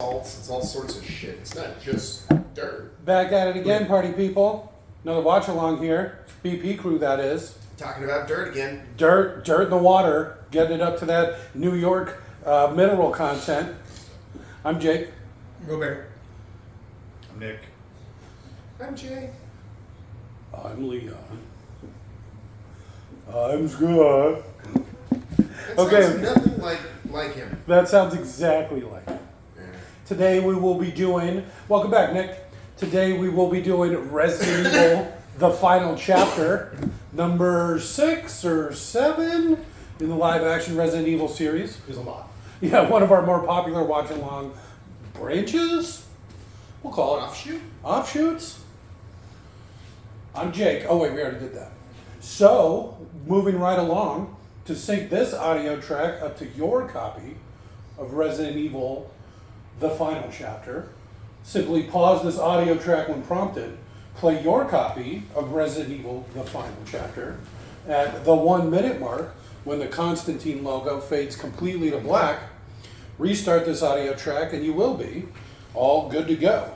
salts, it's all sorts of shit. It's not just dirt. Back at it again, party people. Another watch along here. BP crew, that is. Talking about dirt again. Dirt in the water. Getting it up to that New York mineral content. I'm Jake. Robert. I'm Nick. I'm Jay. I'm Leon. I'm Scott. That Okay. sounds nothing like him. That sounds exactly like it. Yeah. Today we will be doing, welcome back, Nick. Today we will be doing Resident Evil, the final chapter, number 6 or 7 in the live action Resident Evil series. There's a lot. Yeah, one of our more popular watch along branches? We'll call it offshoots. I'm Jake. Oh wait, we already did that. So, moving right along, to sync this audio track up to your copy of Resident Evil, the final chapter, simply pause this audio track when prompted, play your copy of Resident Evil, the final chapter, at the 1 minute mark, when the Constantine logo fades completely to black, restart this audio track and you will be all good to go.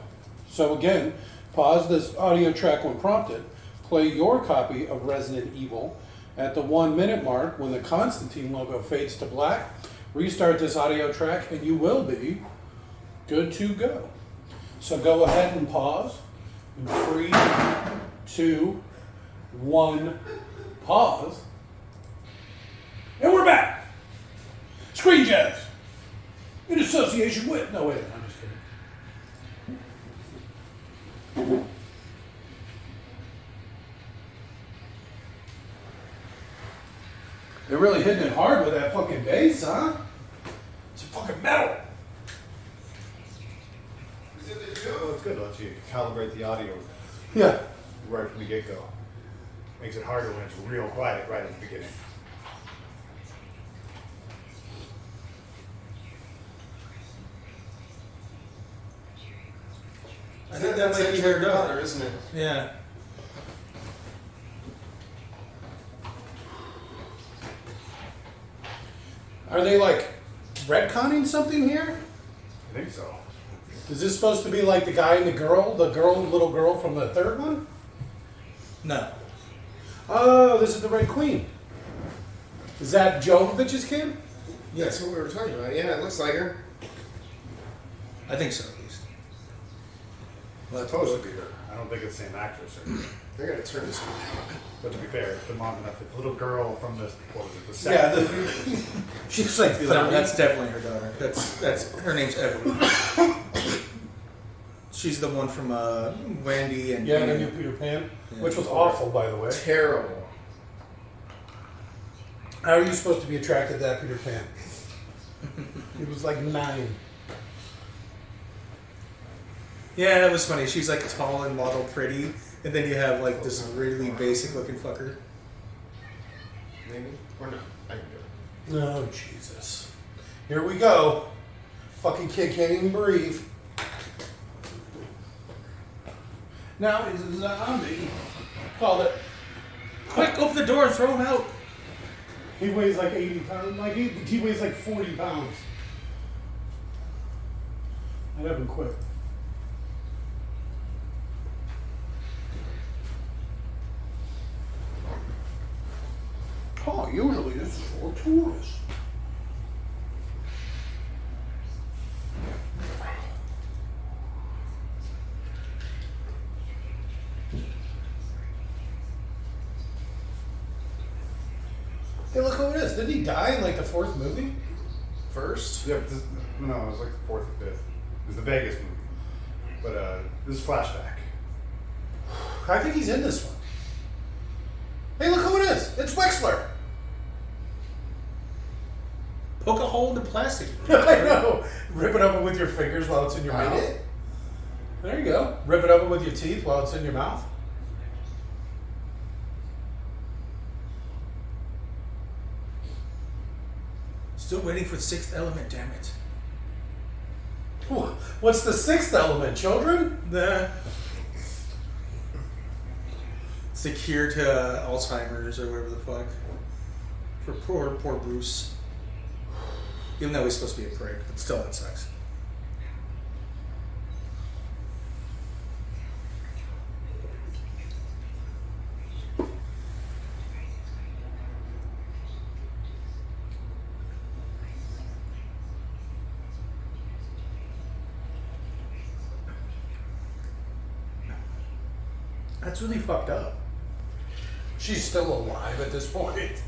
So again, pause this audio track when prompted, play your copy of Resident Evil at the 1 minute mark when the Constantine logo fades to black, restart this audio track and you will be good to go. So go ahead and pause. In 3, 2, 1, pause. And we're back. Screen jazz. In association with, no wait, I'm just kidding. They're really hitting it hard with that fucking bass, huh? It's fucking metal. Well, it's good. Lets you calibrate the audio Yeah. right from the get-go. Makes it harder when it's real quiet right at the beginning. I think that might be her daughter, isn't it? Yeah. Are they like retconning something here? I think so. Is this supposed to be like the guy and the little girl from the third one? No. Oh, this is the Red Queen. Is that Jovovich's kid? That's what we were talking about. Yeah, it looks like her. I think so, at least. Well, it's supposed to be her. I don't think it's the same actress. They're gonna turn this one down. But to be fair, the mom enough. The little girl from the, what was it, the Yeah, second? she's like No, that's definitely her daughter. That's her name's Evelyn. She's the one from Wendy and yeah, the Iain. new Peter Pan, Yeah. which was awful, by the way. Terrible. How are you supposed to be attracted to that Peter Pan? He was like 9. Yeah, that was funny. She's like tall and model pretty, and then you have like this really basic looking fucker. Maybe? Or not. I can do it. Oh, Jesus. Here we go. Fucking kid can't even breathe. Now he's a zombie. Called it. Quick, open the door and throw him out. He weighs like 80 pounds. Like he weighs like 40 pounds. I'd have him quit. Oh, usually this is for tourists. Hey, look who it is. Didn't he die in like the 4th movie? First? Yeah, but this, no, it was like the 4th or 5th. It was the Vegas movie. But this is flashback. I think he's in this one. Hey, look who it is. It's Wexler. Poke a hole in the plastic. I know. Rip it open with your fingers while it's in your I mouth. did. There you go. Rip it open with your teeth while it's in your mouth. Still waiting for the 6th element, damn it. What's the 6th element, children? It's the cure to Alzheimer's or whatever the fuck. For poor Bruce. Even though he's supposed to be a prick, but still that sucks. That's really fucked up. She's still alive at this point.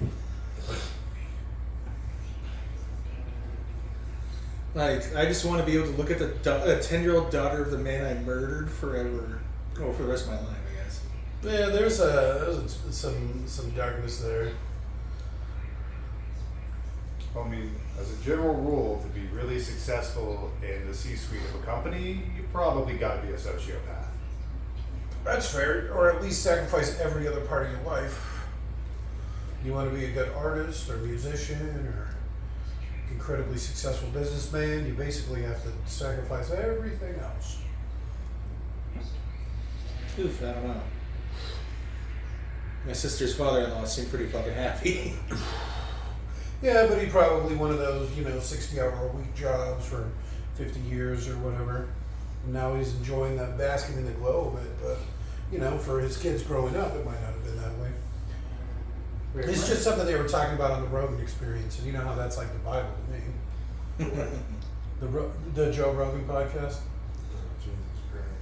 Like, I just want to be able to look at the 10-year-old daughter of the man I murdered forever. Oh, for the rest of my life, I guess. Yeah, there's some darkness there. I mean, as a general rule, to be really successful in the C-suite of a company, you probably got to be a sociopath. That's fair, or at least sacrifice every other part of your life. You want to be a good artist or musician or incredibly successful businessman, you basically have to sacrifice everything else. Oof, I don't know. My sister's father-in-law seemed pretty fucking happy. Yeah, but he probably one of those, 60-hour-a-week jobs for 50 years or whatever. And now he's enjoying that basking in the glow of it, but, for his kids growing up, it might not have been that way. It's just something they were talking about on the Rogan Experience, and you know how that's like the Bible to me. The Joe Rogan podcast.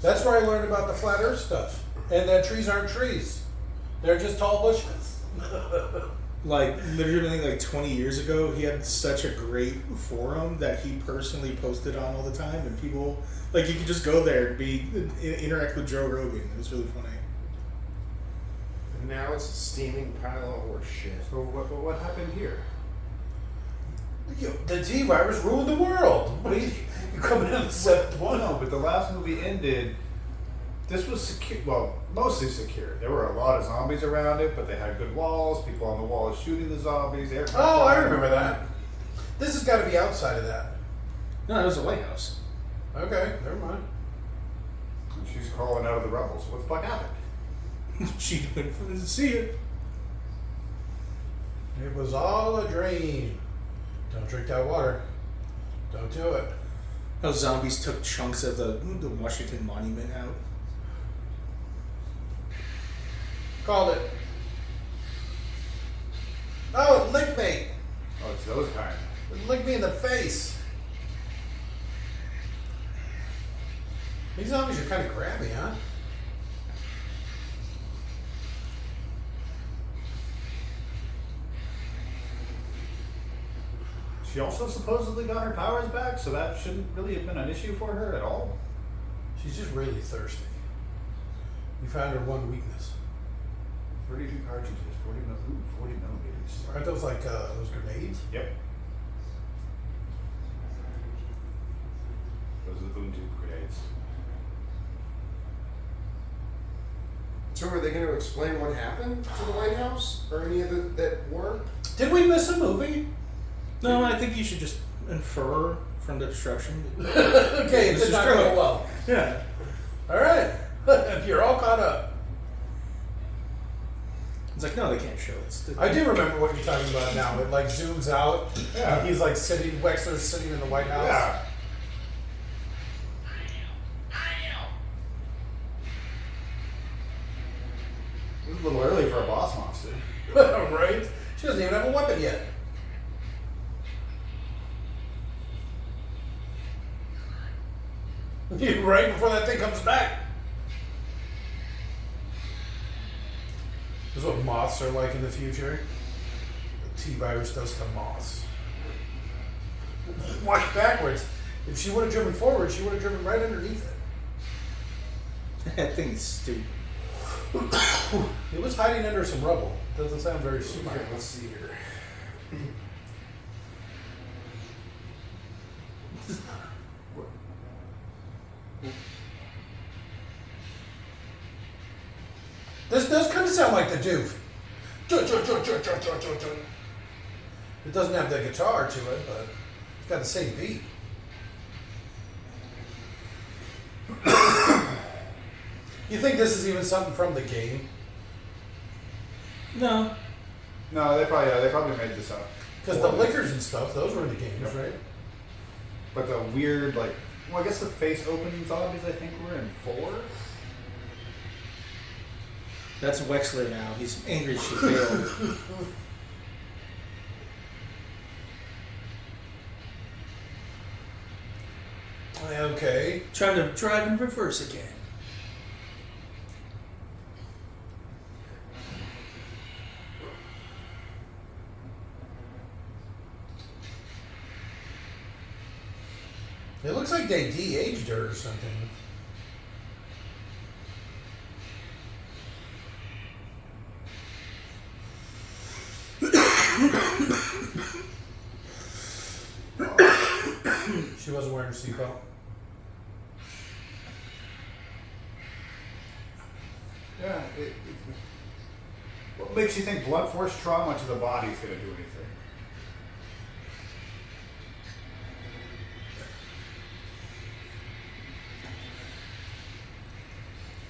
That's where I learned about the flat Earth stuff, and that trees aren't trees; they're just tall bushes. Like, literally, like 20 years ago, he had such a great forum that he personally posted on all the time, and people, like, you could just go there and interact with Joe Rogan. It was really funny. And now it's a steaming pile of horse shit. So what happened here? The T virus ruined the world. What are you coming in the seventh one? No, but the last movie ended. This was secure. Well, mostly secure. There were a lot of zombies around it, but they had good walls. People on the walls shooting the zombies. Oh, I remember that. This has got to be outside of that. No, it was the White House. Okay, never mind. And she's crawling out of the rubble. So what the fuck happened? She went for to see it. It was all a dream. Don't drink that water. Don't do it. How zombies took chunks of the Washington Monument out. Called it. Oh, it licked me. Oh, it's those kind. It licked me in the face. These zombies are kind of grabby, huh? She also supposedly got her powers back, so that shouldn't really have been an issue for her at all. She's just really thirsty. You found her one weakness. 32 cartridges, 40 millimeters. Aren't those like those grenades? Yep. Those are the boom tube grenades. So are they going to explain what happened to the White House? Or any of that war? Did we miss a movie? No, I think you should just infer from the destruction. Okay, it did not go well. Yeah. All right. You're all caught up. It's like, no, they can't show it. I do remember what you're talking about now. It like zooms out. Yeah. And he's like sitting, Wexler's sitting in the White House. Yeah. It was a little early for a boss monster. Right? She doesn't even have a weapon yet. Right before that thing comes back. This is what moths are like in the future. The T-virus does to moths. Watch backwards. If she would have driven forward, she would have driven right underneath it. That thing is stupid. It was hiding under some rubble. Doesn't sound very smart. Okay, let's see here. This does kind of sound like the doof. It doesn't have the guitar to it, but it's got the same beat. You think this is even something from the game? No. No, they probably made this up. Because the liquors and stuff, those were in the games, Yep. right? But the weird, like, well, I guess the face opening zombies I think were in 4. That's Wexler now. He's angry she failed. Okay. Trying to drive in reverse again. they de-aged her or something. She wasn't wearing her seatbelt. Yeah. What makes you think blunt force trauma to the body is going to do anything?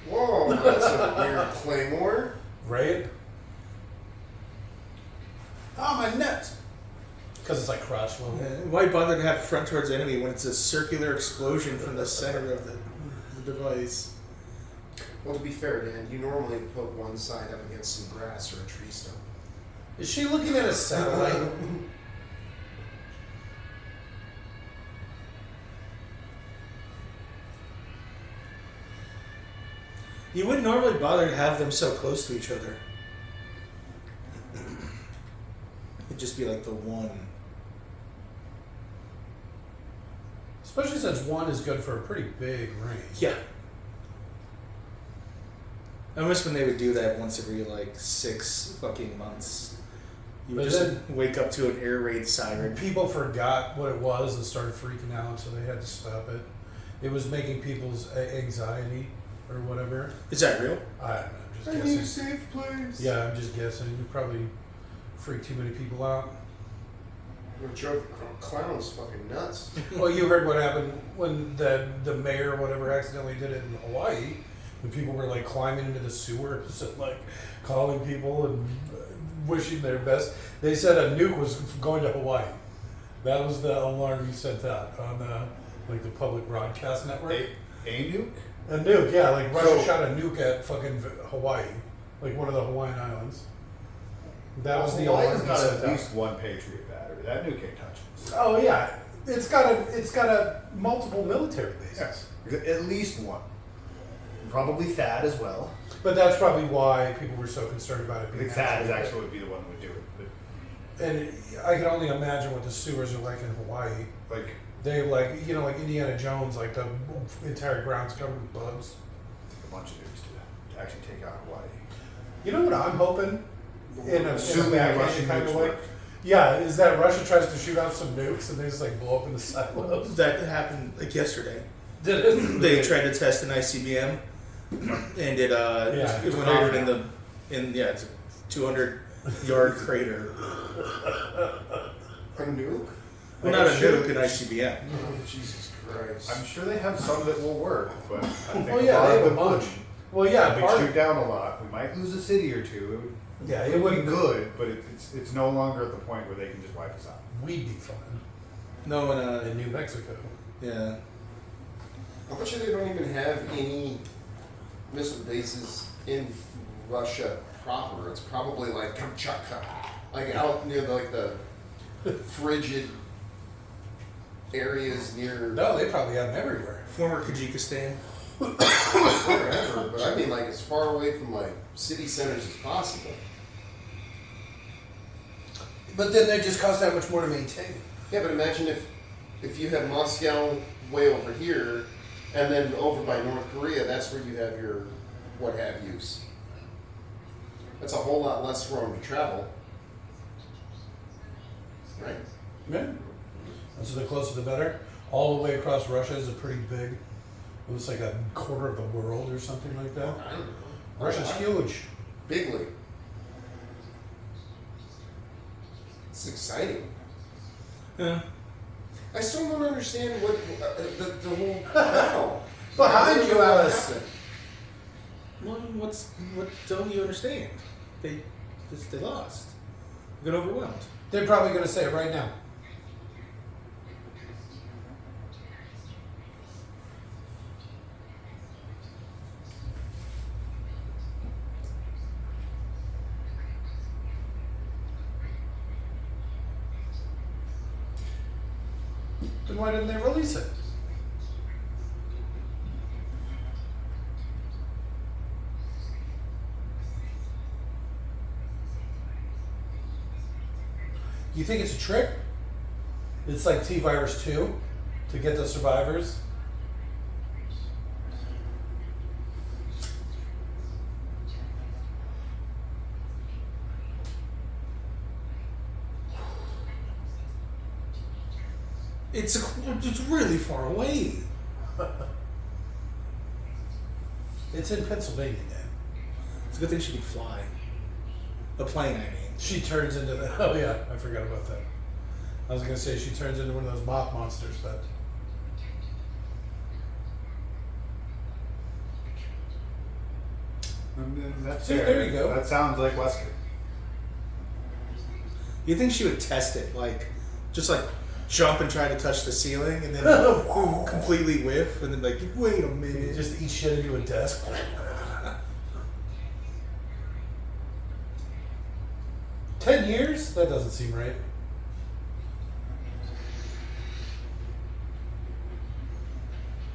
Whoa, that's a weird claymore. Right? Oh, my nuts. Because it's like crotch level. Why bother to have front towards enemy when it's a circular explosion from the center of the device? Well, to be fair, Dan, you normally put one side up against some grass or a tree stump. Is she looking at a satellite? You wouldn't normally bother to have them so close to each other. It'd just be like the one. Especially since one is good for a pretty big range. Yeah. I wish when they would do that once every like 6 fucking months. You would But just then- wake up to an air raid siren. People forgot what it was and started freaking out, so they had to stop it. It was making people's anxiety or whatever. Is that real? I don't know, just I need a guessing. safe place. Yeah, I'm just guessing. You probably freaked too many people out. It drove clowns fucking nuts. Well, you heard what happened when the mayor or whatever accidentally did it in Hawaii. When people were like climbing into the sewers and like calling people and wishing their best. They said a nuke was going to Hawaii. That was the alarm he sent out on the public broadcast network. A nuke? A nuke, yeah, like Russia So- shot a nuke at fucking Hawaii, like one of the Hawaiian islands. That was the Hawaii's alarm he got sent at out. least one Patriot battery. That nuke ain't touching us. Oh yeah, it's got a multiple military bases. Yes. At least one. Probably Thad as well. But that's probably why people were so concerned about it I being think Thad is actually- actually would be the one who would do it. And I can only imagine what the sewers are like in Hawaii. But like They like like Indiana Jones, like the entire ground's covered with bugs. a bunch of nukes to actually take out Hawaii. You know what I'm hoping? In a Assuming backhanded Russian kind of nukes way. work. Yeah, is that Russia tries to shoot out some nukes and they just like blow up in the silos? That happened like yesterday. Did it? They tried to test an ICBM, and it it's went crater off now. it's a 200-yard crater. A nuke? Well, not a nuke, an ICBM. Oh, Jesus Christ. I'm sure they have some that will work, but I think Well, a yeah, lot they of have a them bunch. wouldn't. Well, yeah, They part shoot down a lot. We might lose a city or two. yeah, It it would be wouldn't good, but it's no longer at the point where they can just wipe us out. We'd be fine No, in New Mexico. yeah. I bet you they don't even have any missile bases in Russia proper. It's probably like Kamchatka, like out near the frigid areas near No, they probably have them everywhere. Former Kyrgyzstan. wherever. But I mean, like as far away from like city centers as possible. But then they just cost that much more to maintain. Yeah, but imagine if you have Moscow way over here, and then over by North Korea, that's where you have your what have yous. That's a whole lot less for them to travel, right? Yeah. And so the closer the better. All the way across Russia is a pretty big. It looks like a quarter of the world or something like that. I don't know. Russia's huge. Bigly. It's exciting. Yeah. I still don't understand what the whole battle. Behind you, Alice. Happened. Well, what don't you understand? They lost. They got overwhelmed. They're probably going to say it right now. Then why didn't they release it? You think it's a trick? It's like T-Virus 2 to get the survivors It's really far away. It's in Pennsylvania, Dan. It's a good thing she can fly. A plane, I mean. She turns into the. Oh yeah, I forgot about that. I was gonna say she turns into one of those moth monsters, but That's See, fair. there you go. That sounds like Wesker. You think she would test it, like, just like jump and try to touch the ceiling, and then completely whiff, and then like, wait a minute. just eat shit into a desk. 10 years? That doesn't seem right.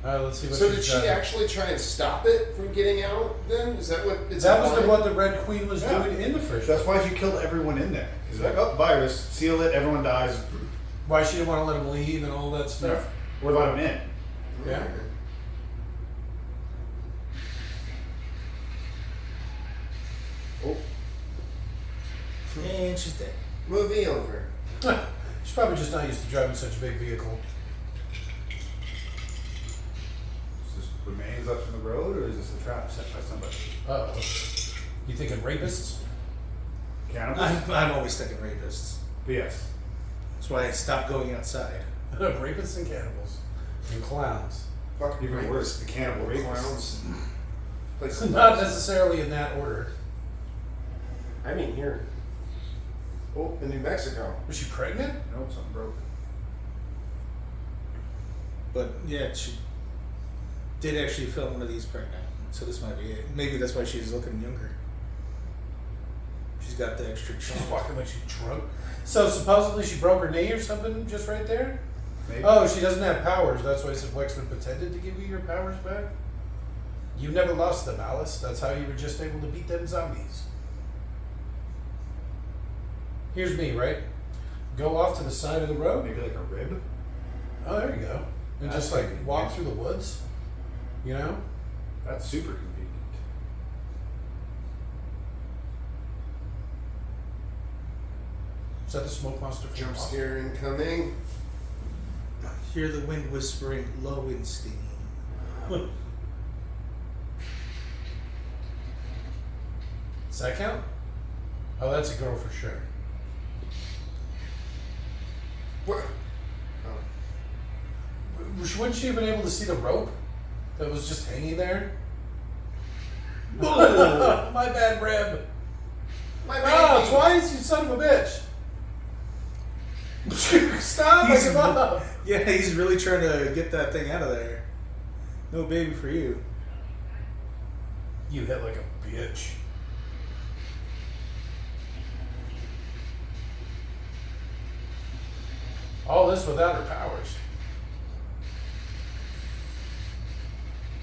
Alright, let's see what So she's did she done. actually try and stop it from getting out? Then is that what it's? That was implying? what the Red Queen was Yeah. doing in the first That's place. why she killed everyone in there. She's like, oh, virus, seal it, everyone dies. Why she didn't want to let him leave and all that stuff. Or let them in. Yeah. Oh, And she's dead. movie over. She's probably just not used to driving such a big vehicle. Is this remains left in the road, or is this a trap set by somebody? Uh-oh. You thinking rapists? Cannibals? I'm always thinking rapists. But yes. That's why I stopped going outside. Rapists and cannibals. And clowns. Fuck Even rapists, worse, the cannibal rapists. clowns. Places Not necessarily in that order. I mean here. Oh, in New Mexico. Was she pregnant? Nope, something broke. But yeah, she did actually film one of these pregnant. So this might be it. Maybe that's why she's looking younger. She's got the extra She's charm. walking like she's drunk. So supposedly she broke her knee or something just right there? Maybe. Oh, she doesn't have powers. That's why Wexman pretended to give you your powers back? You never lost them, Alice. That's how you were just able to beat them zombies. Here's me, right? Go off to the side of the road. Maybe like a rib? Oh, there you go. And That's just like convenient. walk through the woods. You know? That's super convenient. Is that the smoke monster? from Jump Lost? scare incoming. Hear the wind whispering, Lowenstein. Does that count? Oh, that's a girl for sure. What? Wouldn't she have been able to see the rope that was just hanging there? Oh, my bad, Reb. My Oh, baby. twice, you son of a bitch. Stop, I He's- give up. Yeah, he's really trying to get that thing out of there. No baby for you. You hit like a bitch. All this without her powers.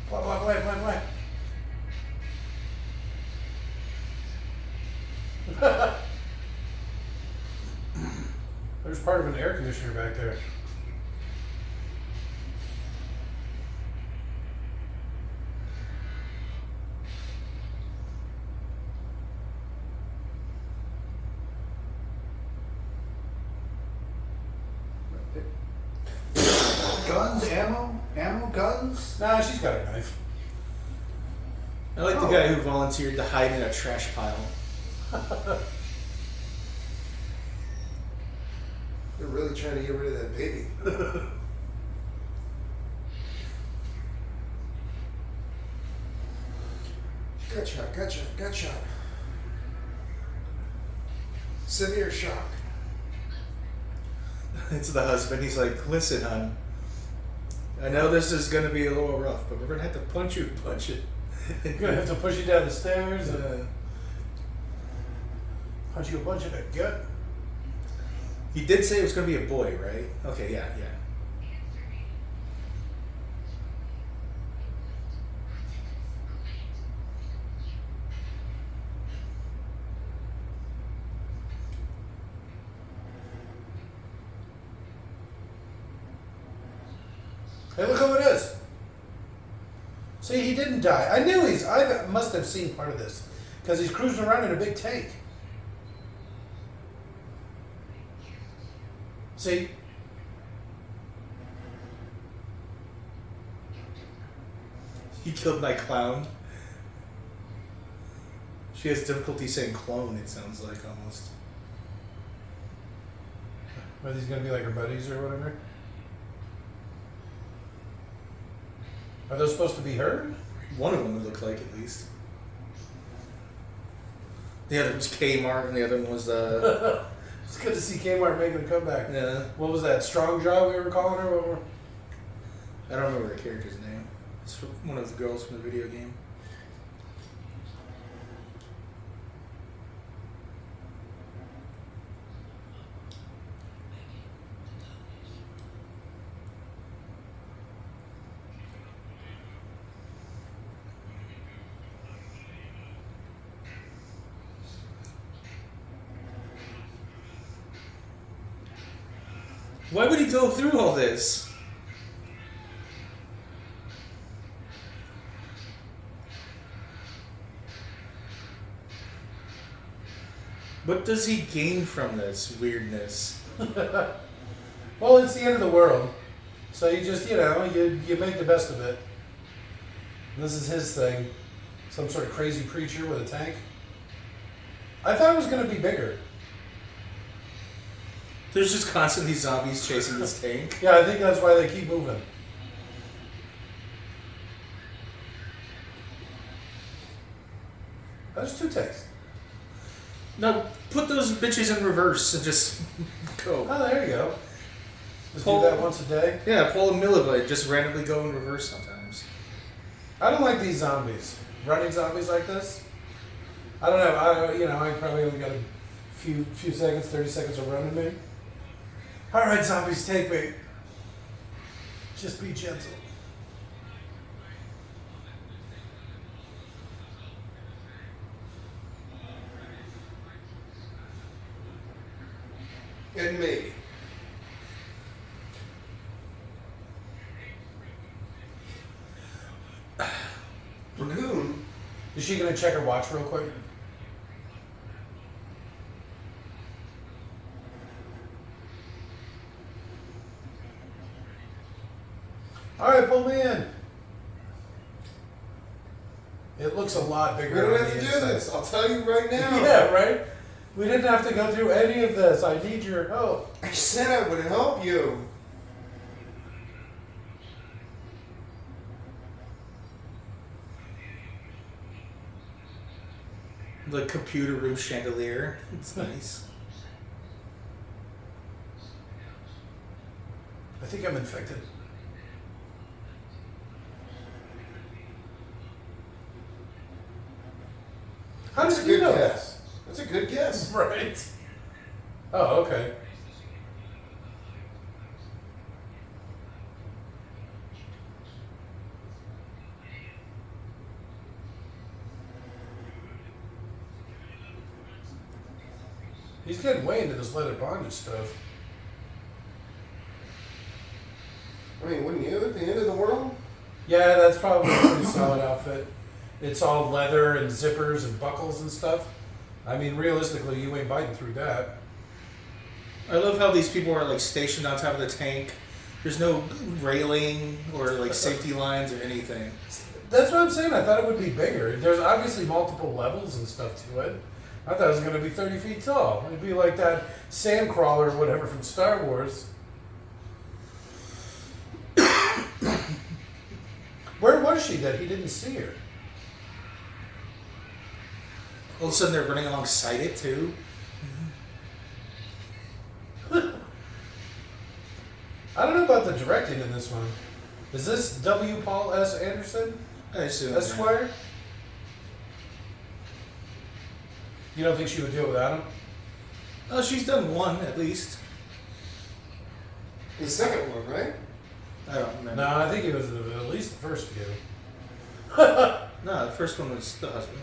Blah, blah, blah, blah, blah. There's part of an air conditioner back there. Guns, ammo? Ammo, guns? Nah, she's got a knife. I like the guy who volunteered to hide in a trash pile. They're really trying to get rid of that baby. Gotcha. Severe shock. It's the husband. He's like, listen, hon. I know this is going to be a little rough, but we're going to have to punch it. You're gonna have to push you down the stairs and punch you a bunch in the gut. He did say it was going to be a boy, right? Okay, yeah. Hey, look who it is. See, he didn't die. I knew I must have seen part of this because he's cruising around in a big tank. See? He killed my clown. She has difficulty saying clone, it sounds like, almost. Are these gonna be like her buddies or whatever? Are those supposed to be her? One of them would look like, at least. The other was Kmart, and the other one was, It's good to see Kmart making a comeback. yeah. What was that? Strong Jaw we were calling her? What were... I don't remember the character's name. It's one of the girls from the video game. Why would he go through all this? What does he gain from this weirdness? Well, it's the end of the world. So you just, you make the best of it. This is his thing. Some sort of crazy preacher with a tank. I thought it was going to be bigger. There's just constantly zombies chasing this tank. Yeah, I think that's why they keep moving. There's 2 tanks. No, put those bitches in reverse and just go. Oh, there you go. Just Pull- do that once a day. Yeah, pull a Milla, just randomly go in reverse sometimes. I don't like these zombies. Running zombies like this. I don't know. I probably only got a few seconds, 30 seconds of running me. All right, zombies, take me. Just be gentle. And me. Dragoon. Is she gonna check her watch real quick? All right, pull me in. It looks a lot bigger. We don't on have the to do inside. this. I'll tell you right now. Yeah, right? We didn't have to go through any of this. I need your help. I said I would help you. The computer room chandelier. It's nice. I think I'm infected. How That's did a you good know guess. That's a good guess. that? Right. Oh, okay. He's getting way into this leather bondage stuff. I mean, wouldn't you at the end of the world? Yeah, that's probably a pretty solid outfit. It's all leather and zippers and buckles and stuff. I mean, realistically, you ain't biting through that. I love how these people are like stationed on top of the tank. There's no railing or like safety lines or anything. That's what I'm saying. I thought it would be bigger. There's obviously multiple levels and stuff to it. I thought it was going to be 30 feet tall. It'd be like that sand crawler or whatever from Star Wars. Where was she that he didn't see her? All of a sudden they're running alongside it too. I don't know about the directing in this one. Is this W. Paul S. Anderson, I assume. Esquire? You don't think she would do it without him? Oh, she's done one at least. The second one, right? I don't remember. No, I think it was at least the first few. No, the first one was the husband.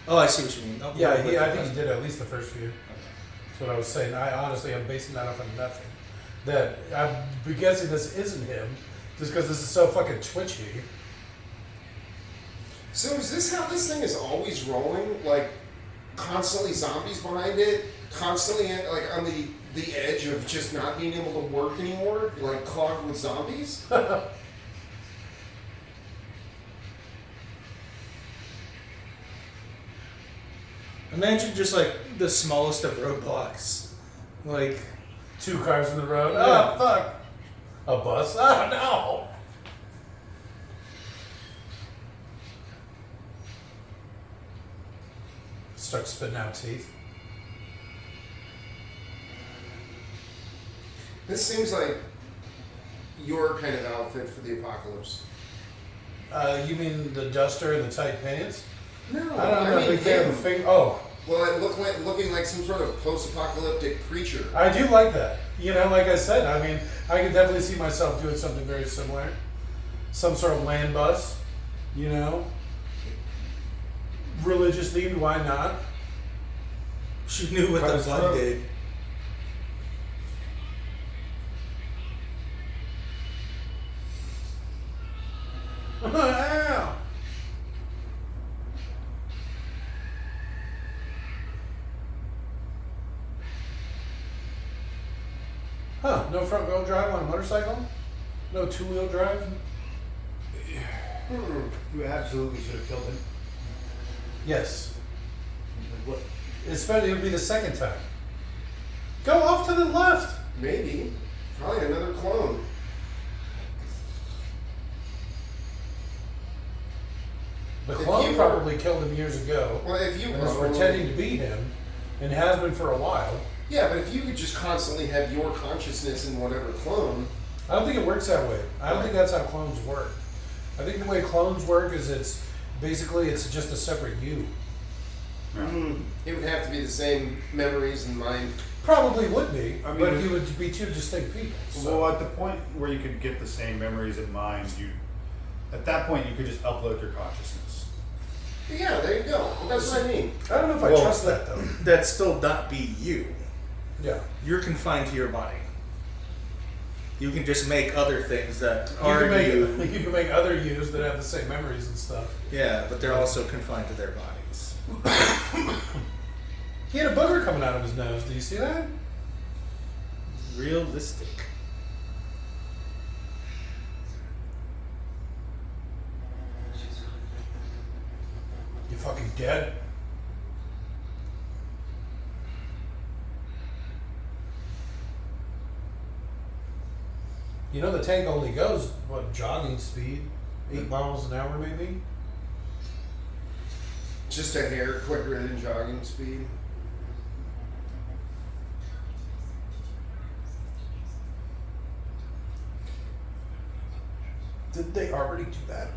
Oh, I see what you mean. Oh, Yeah, with the I think he husband. did at least the first few. That's what I was saying. I'm basing that off of nothing. That I'm guessing this isn't him, just because this is so fucking twitchy. So is this how this thing is always rolling? Like, constantly zombies behind it? Constantly, like, on the edge of just not being able to work anymore? Like, clogged with zombies? Imagine just like the smallest of roadblocks. Like, 2 cars in the road. Yeah. Oh, fuck. A bus? Oh, no. Start spitting out teeth. This seems like your kind of outfit for the apocalypse. You mean the duster and the tight pants? No, I don't know. mean Big fan of him. the finger. Oh, Well, it looked like looking like some sort of post-apocalyptic creature. I do like that. You know, like I said, I mean, I could definitely see myself doing something very similar. Some sort of land bus, you know? Religious themed, why not? she knew what Cut the his blood throat. did. Ow. Huh, no front wheel drive on a motorcycle? No 2-wheel drive? You absolutely should have killed him. Yes. What? It would be the second time. Go off to the left. Maybe. Probably another clone. The If clone you were- probably killed him years ago Well, if you and was were pretending to be him and has been for a while. Yeah, but if you could just constantly have your consciousness in whatever clone, I don't think it works that way. I don't think that's how clones work. I think the way clones work is it's just a separate you. it would have to be the same memories and mind. Probably would be, I mean, but you would be 2 distinct people. So. Well, at the point where you could get the same memories in mind, at that point you could just upload your consciousness. Yeah, there you go. That's what I mean. I don't know if I Well, trust that though. That'd still not be you. Yeah. You're confined to your body. You can just make other things that You are can, make, you. you can make other yous that have the same memories and stuff. Yeah, but they're also confined to their bodies. He had a booger coming out of his nose. Do you see that? Realistic. You fucking dead? You know the tank only goes, what, jogging speed? 8 miles an hour maybe? Just a hair quicker than jogging speed. Did they already do that?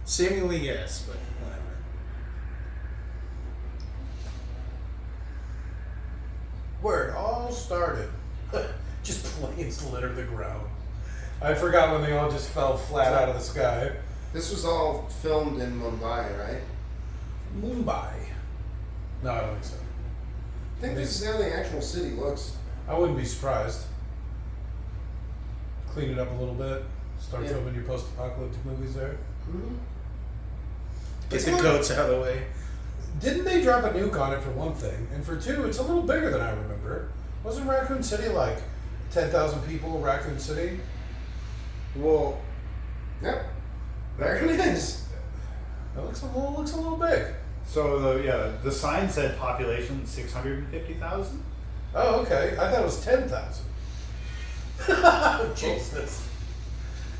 Seemingly yes, but whatever. Where it all started. Just planes litter the ground. I forgot when they all just fell flat out of the sky. This was all filmed in Mumbai, right? Mumbai. No, I don't think so. I think this is how the actual city looks. I wouldn't be surprised. Clean it up a little bit. Start Yeah. filming your post-apocalyptic movies there. Mm-hmm. Get It's the not- goats out of the way. Didn't they drop a nuke on it for one thing? And for two, it's a little bigger than I remember. Wasn't Raccoon City like 10,000 people, Raccoon City? Well, Yep. There it is. That looks a little big. So the sign said population 650,000. Oh, okay. I thought it was 10,000. Jesus.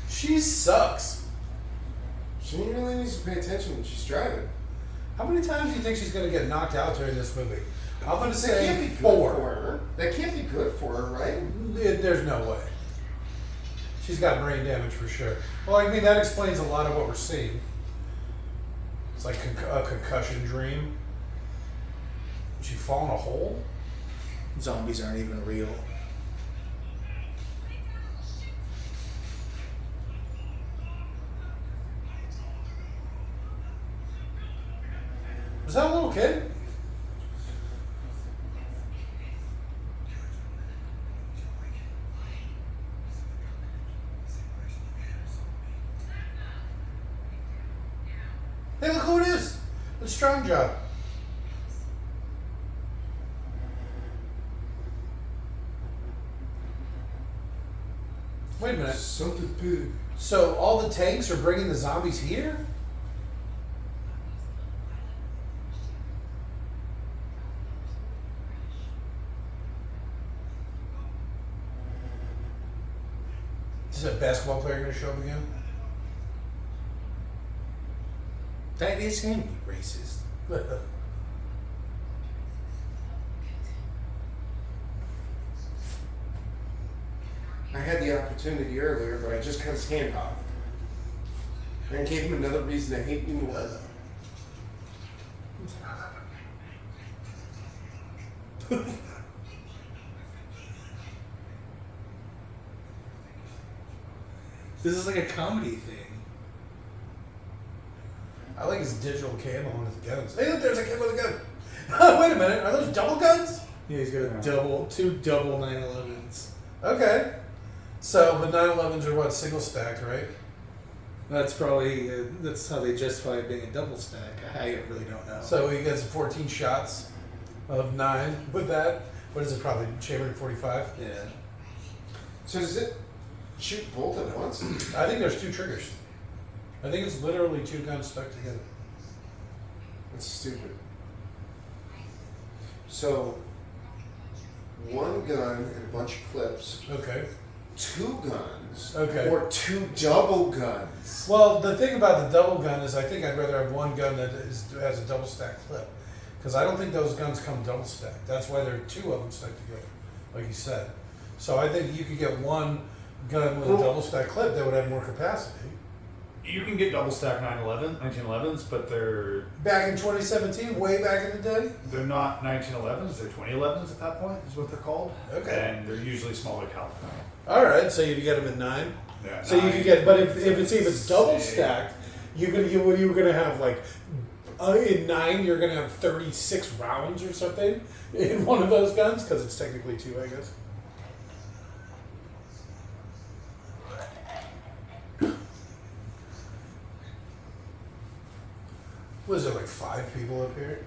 She sucks. She really needs to pay attention when she's driving. How many times do you think she's going to get knocked out during this movie? I'm going to That say can't be good 4. for her. That can't be good for her, right? There's no way. She's got brain damage for sure. Well, I mean, that explains a lot of what we're seeing. It's like a concussion dream. Did she fall in a hole? zombies aren't even real. Was that a little kid? Hey, look who it is. It's Strong Job. Wait a minute. Something big. So all the tanks are bringing the zombies here? Is that basketball player going to show up again? That is him, you racist. I had the opportunity earlier, but I just cut his hand off. And gave him another reason to hate me more. This is like a comedy thing. I like his digital camo on his guns. Hey, look, there's a kid with a gun. Wait a minute, are those double guns? Yeah, he's got two double 911s. Okay. So, but 911s are what, single stacked, right? That's probably that's how they justify it being a double stack. I really don't know. So he gets 14 shots of 9 with that. What is it, probably chambered 45? yeah. So does it shoot both at once? I think there's 2 triggers. I think it's literally 2 guns stuck together. That's stupid. So, one gun and a bunch of clips, Okay. 2 guns, Okay. or 2 double guns. Well, the thing about the double gun is I think I'd rather have one gun that has a double stack clip. Because I don't think those guns come double stacked. That's why there are 2 of them stuck together, like you said. So I think you could get one gun with a double stack clip that would have more capacity. You can get double stack 1911s, but they're Back in 2017, way back in the day? not 1911s. They're 2011s at that point. Is what they're called. Okay. And they're usually smaller caliber. All right, so you get them at 9. Yeah. So you could get, but if it's double stacked, you're gonna have like in 9 you're gonna have 36 rounds or something in one of those guns because it's technically 2, I guess. Was there like 5 people up here?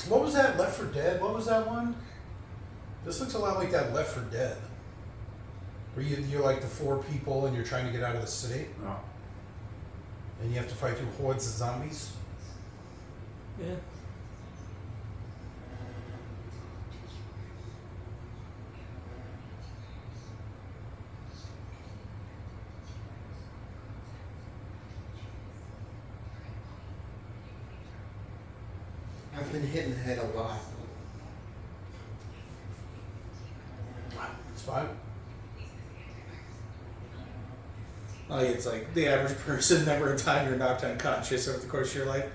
What was that? Left 4 Dead? What was that one? This looks a lot like that Left 4 Dead. Where you're like the 4 people and you're trying to get out of the city No. and you have to fight through hordes of zombies. Yeah. I've been hitting the head a lot. It's fine. Like it's like the average person, number of time you're knocked unconscious over the course of your life,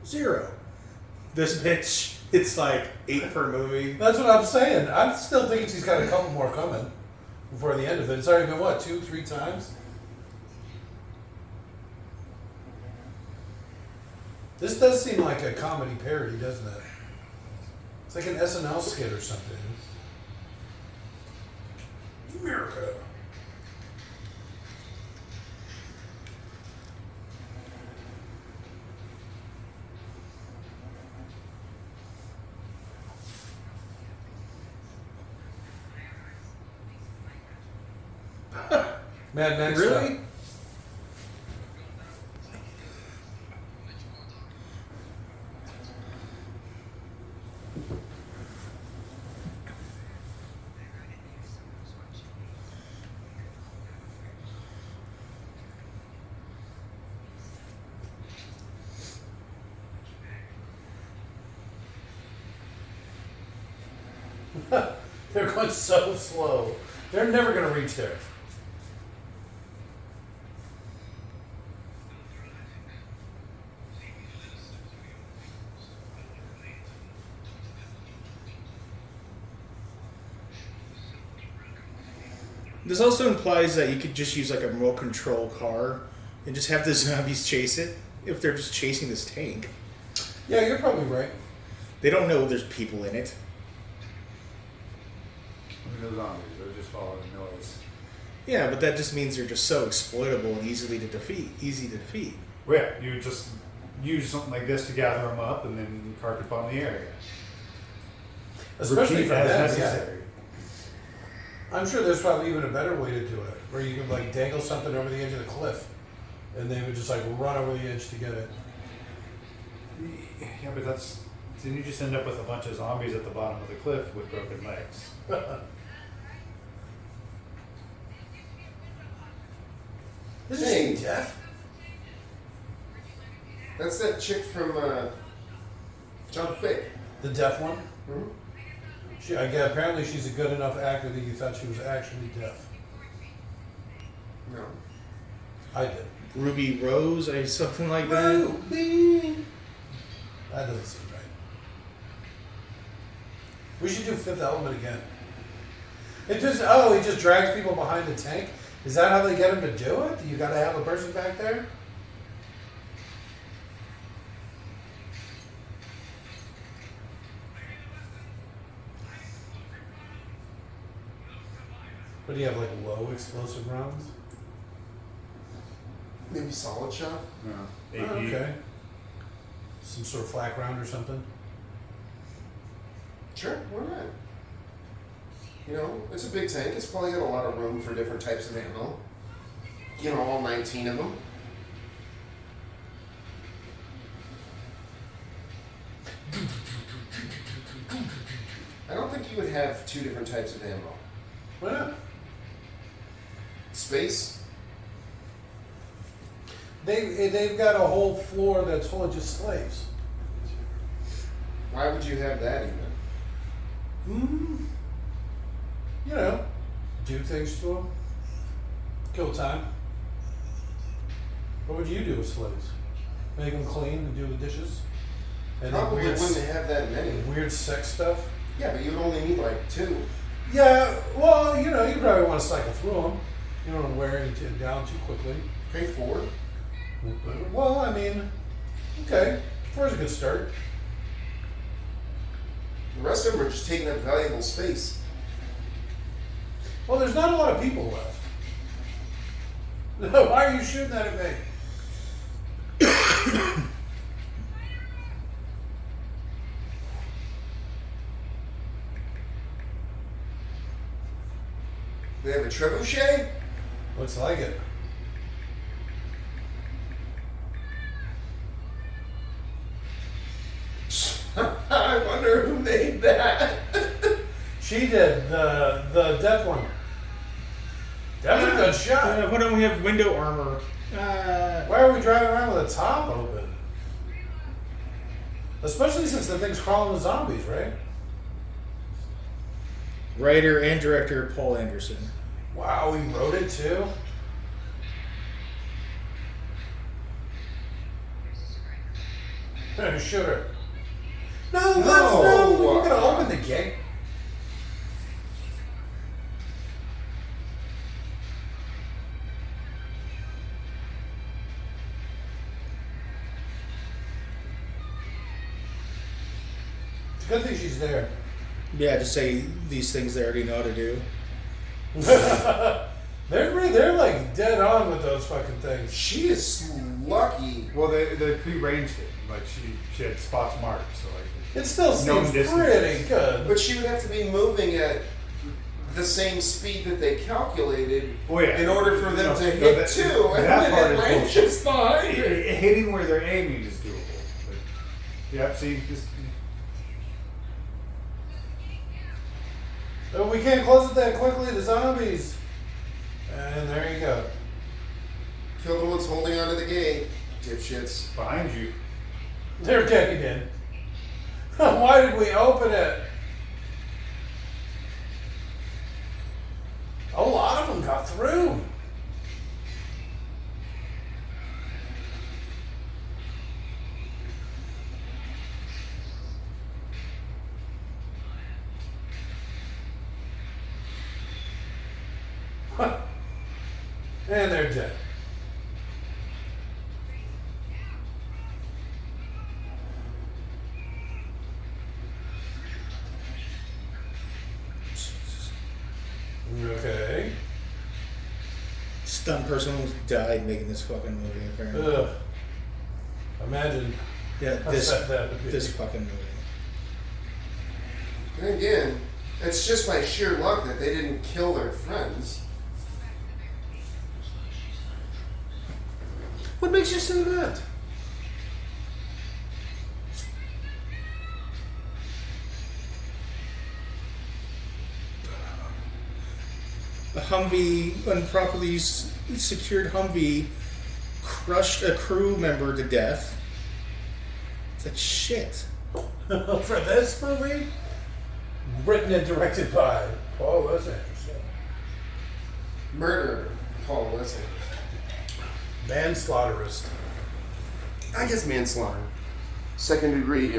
0. This bitch, it's like 8 per movie. That's what I'm saying. I'm still thinking she's got a couple more coming before the end of it. It's already been what, 2, 3 times? This does seem like a comedy parody, doesn't it? It's like an SNL skit or something. America. Mad Max. Really? Stuff. They're going so slow. They're never going to reach there. This also implies that you could just use like a remote control car and just have the zombies chase it if they're just chasing this tank. Yeah, you're probably right. They don't know there's people in it. I mean, the zombies, they're just following noise. Yeah, but that just means they're just so exploitable and easy to defeat. Well, yeah, you just use something like this to gather them up and then carpet bomb the area. Especially Repeat for as them, necessary. I'm sure there's probably even a better way to do it, where you could like dangle something over the edge of the cliff, and they would just like run over the edge to get it. Yeah, but then you just end up with a bunch of zombies at the bottom of the cliff with broken legs. Isn't she deaf? That's that chick from John Quick. The deaf one? Hmm? Apparently she's a good enough actor that you thought she was actually deaf. No. I did. Ruby Rose or something like that. Ruby. That doesn't seem right. We should do Fifth Element again. He just drags people behind the tank? Is that how they get him to do it? You gotta have a person back there? What do you have, like low explosive rounds? Maybe solid shot? No. Oh, AP. okay. Some sort of flak round or something? Sure, why not? You know, it's a big tank. It's probably got a lot of room for different types of ammo. You know, all 19 of them. I don't think you would have two different types of ammo. Why not? Space? They've got a whole floor that's full of just slaves. Why would you have that even? You know, do things to them. Kill time. What would you do with slaves? Make them clean and do the dishes? And then Probably wouldn't have that many. weird sex stuff? Yeah, but you'd only need like 2. Yeah, well, you know, you probably want to cycle through them. You don't want to wear it down too quickly. Okay, 4. Well, I mean, okay. 4 is a good start. The rest of them are just taking up valuable space. Well, there's not a lot of people left. No, why are you shooting that at me? They have a trebuchet? Looks like it. I wonder who made that. She did, the death one. That was a good shot. Why don't we have window armor? Why are we driving around with the top open? Especially since the thing's crawling with zombies, right? Writer and director Paul Anderson. Wow, we wrote it too? Shoot her. No, let's no. We're gonna open the gate. It's a good thing she's there. Yeah, just say these things they already know how to do. They're like dead on with those fucking things. She is lucky. Well, they pre-ranged it. Like she had spots marked, so like It still known seems distance. pretty good. But she would have to be moving at the same speed that they calculated Oh, yeah. in order for them No, to no, hit that- 2. that And part then is it bullshit. ranges behind her. Hitting where they're aiming is doable. But, yeah, see, just Oh, we can't close it that quickly, the zombies. And there you go. Kill the ones holding onto the gate. Dipshits. behind you. They're getting in. Why did we open it? A lot of them got through. And they're dead. Okay. Stunned person almost died making this fucking movie, apparently. Ugh. Imagine Yeah, how sad that would be. this fucking movie. And again, It's just by sheer luck that they didn't kill their friends. What makes you say that? A Humvee, improperly secured Humvee, crushed a crew member to death. It's like shit. For this movie? Written and directed by Paul Wes Anderson. Murder, Paul Listen. Manslaughterist. I guess manslaughter. Second degree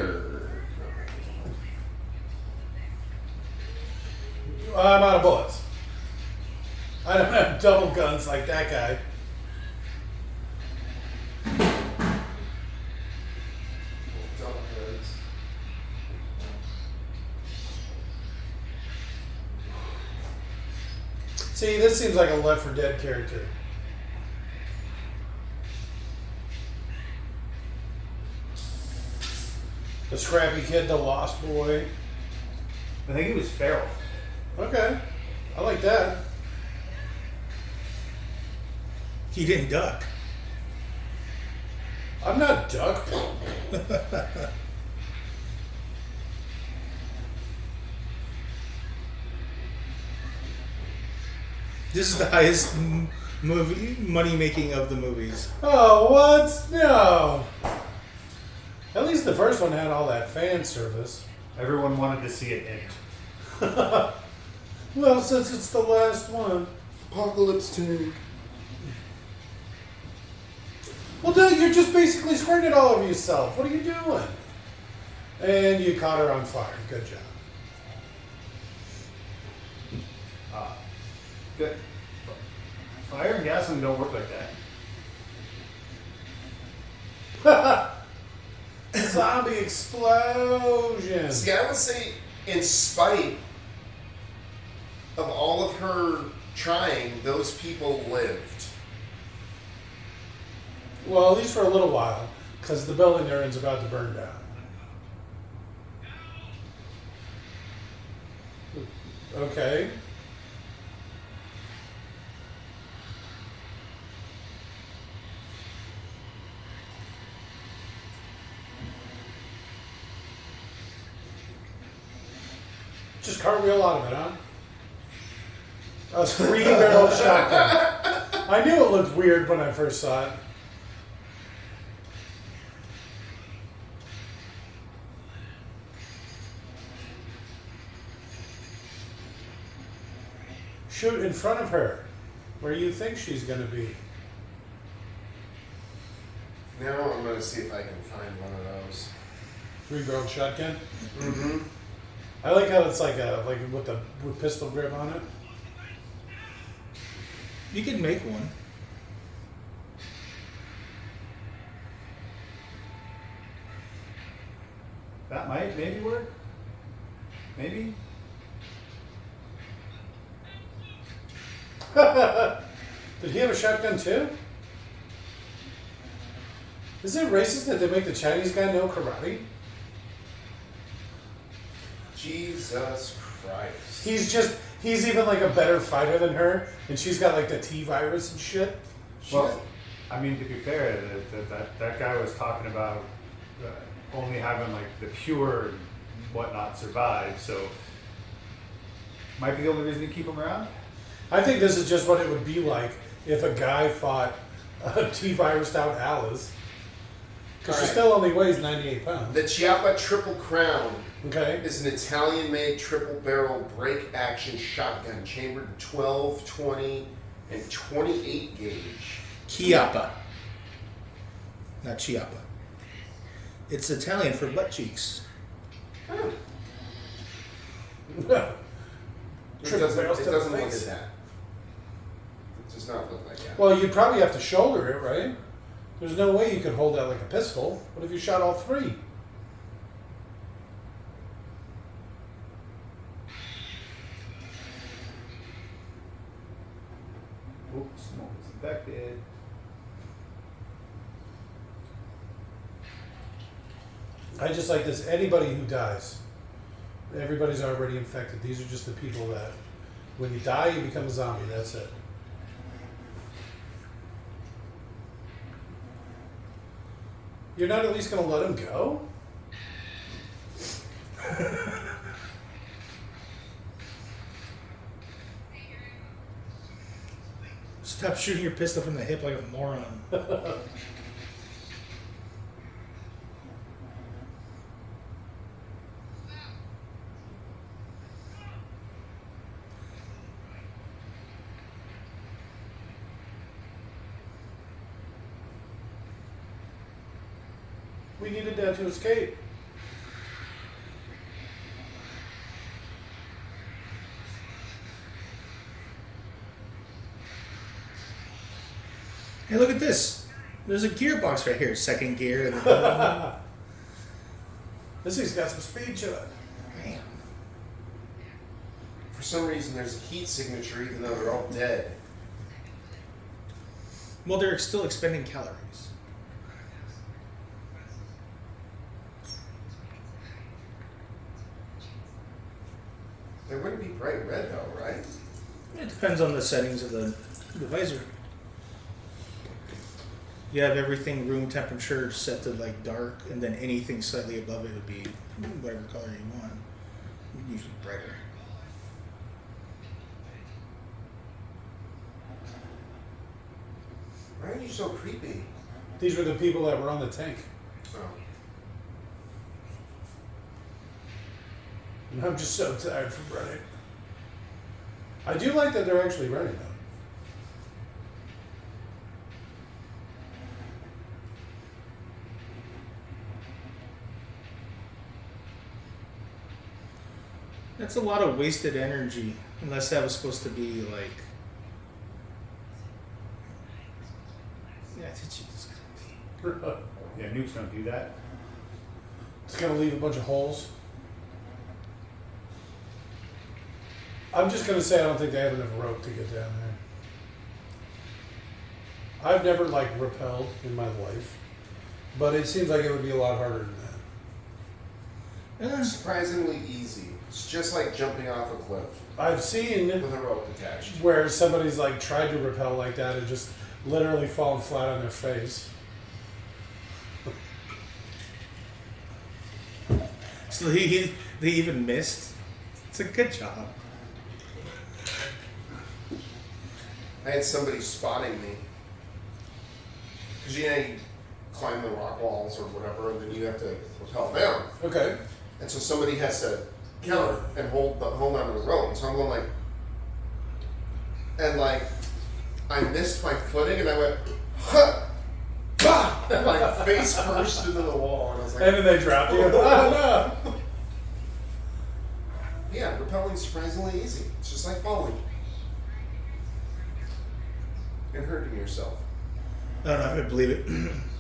I'm out of bullets. I don't have double guns like that guy. See, this seems like a Left 4 Dead character. The scrappy kid, the lost boy. I think he was feral. Okay, I like that. He didn't duck. I'm not Duck. This is the highest movie money making of the movies. Oh, what? No. At least the first one had all that fan service. Everyone wanted to see it end. Well, since it's the last one. Apocalypse Tank. Well, dude, you're just basically squirting it all over yourself. What are you doing? And you caught her on fire. Good job. Good. Fire and gasoline don't work like that. Zombie explosion. See, I would say, in spite of all of her trying, those people lived. Well, at least for a little while, because the building they're in is about to burn down. Okay. Just cartwheel out of it, huh? A 3-barrel shotgun. I knew it looked weird when I first saw it. Shoot in front of her, where you think she's going to be. Now I'm going to see if I can find one of those. 3-barrel shotgun. Mm-hmm. I like how it's like with pistol grip on it. You could make one. That might maybe work. Maybe. Did he have a shotgun too? Is it racist that they make the Chinese guy know karate? Jesus Christ. He's even like a better fighter than her, and she's got like the T virus and shit. Well, I mean, to be fair, that guy was talking about only having like the pure and whatnot survive, so might be the only reason to keep him around. I think this is just what it would be like if a guy fought a T-virused out Alice. Because she Alright. still only weighs 98 pounds. The Chiappa Triple Crown Okay. is an Italian-made triple-barrel break-action shotgun chambered in 12, 20, and 28 gauge. Chiappa. Not Chiappa. It's Italian for butt cheeks. Oh. Triple It barrels to the doesn't look face. at that. It does not look like that. Well, you'd probably have to shoulder it, right? There's no way you could hold that like a pistol. What if you shot all three? Oops, smoke is infected. I just like this. Anybody who dies Everybody's already infected. These are just the people that, when you die, you become a zombie. That's it. You're not at least going to let him go? Stop shooting your pistol from the hip like a moron. We needed that to escape. Hey, look at this. There's a gearbox right here. Second gear. And the This thing's got some speed to it. Man. For some reason, there's a heat signature, even though they're all dead. Well, they're still expending calories. They wouldn't be bright red, though, right? It depends on the settings of the visor. You have everything room temperature set to like dark, and then anything slightly above it would be whatever color you want. Usually brighter. Why are you so creepy? These were the people that were on the tank. Oh. And I'm just so tired from running. I do like that they're actually running though. That's a lot of wasted energy, unless that was supposed to be like. Yeah, Jesus Christ. Yeah, nukes don't do that. It's gonna leave a bunch of holes. I'm just gonna say I don't think they have enough rope to get down there. I've never like rappelled in my life, but it seems like it would be a lot harder than that. Surprisingly easy. It's just like jumping off a cliff I've seen with a rope attached. where somebody's like tried to rappel like that and just literally fallen flat on their face. So they even missed. It's a good job. I had somebody spotting me. Because you climb the rock walls or whatever, and then you have to rappel down. Okay. And so somebody has to counter and hold on to the rope. So I'm going like, and like, I missed my footing and I went, huh, bah! And my face first into the wall. And I was like, And then they dropped you. Oh no! yeah, rappelling's surprisingly easy. It's just like falling and hurting yourself. I don't know if I believe it.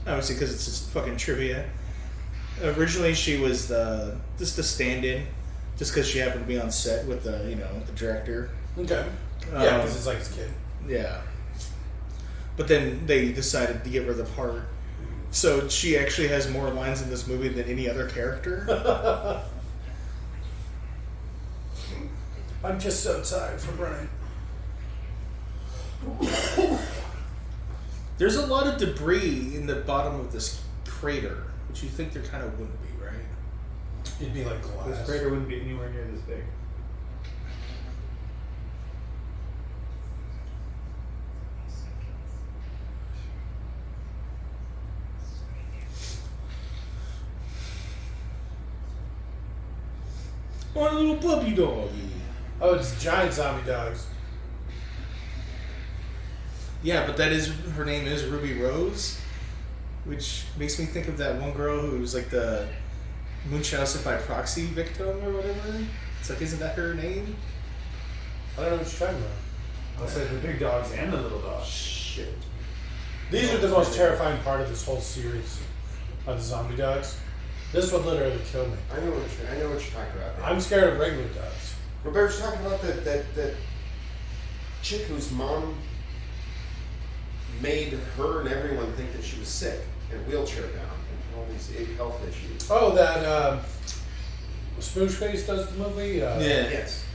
Obviously, because it's just fucking trivia. Originally, she was just the stand-in, just because she happened to be on set with the director. Okay. Yeah, because it's like his kid. Yeah. But then they decided to give her the part, so she actually has more lines in this movie than any other character. I'm just so tired from running. There's a lot of debris in the bottom of this crater, which you think there kind of wouldn't be, right? It'd be like glass. This crater wouldn't be anywhere near this big. Oh, a little puppy doggy. Oh, it's giant zombie dogs. Yeah, but her name is Ruby Rose, which makes me think of that one girl who was like the Munchausen by proxy victim or whatever. It's like, isn't that her name? I don't know what you're talking about. I'll say the big dogs and the little dogs. Shit. These are the most terrifying part of this whole series of the zombie dogs. This would literally kill me. I know what you're talking about. I'm scared of regular dogs. Roberta's talking about that chick whose mom made her and everyone think that she was sick and wheelchair bound and all these health issues. Oh, that Smoochface does the movie. Yeah. Yes.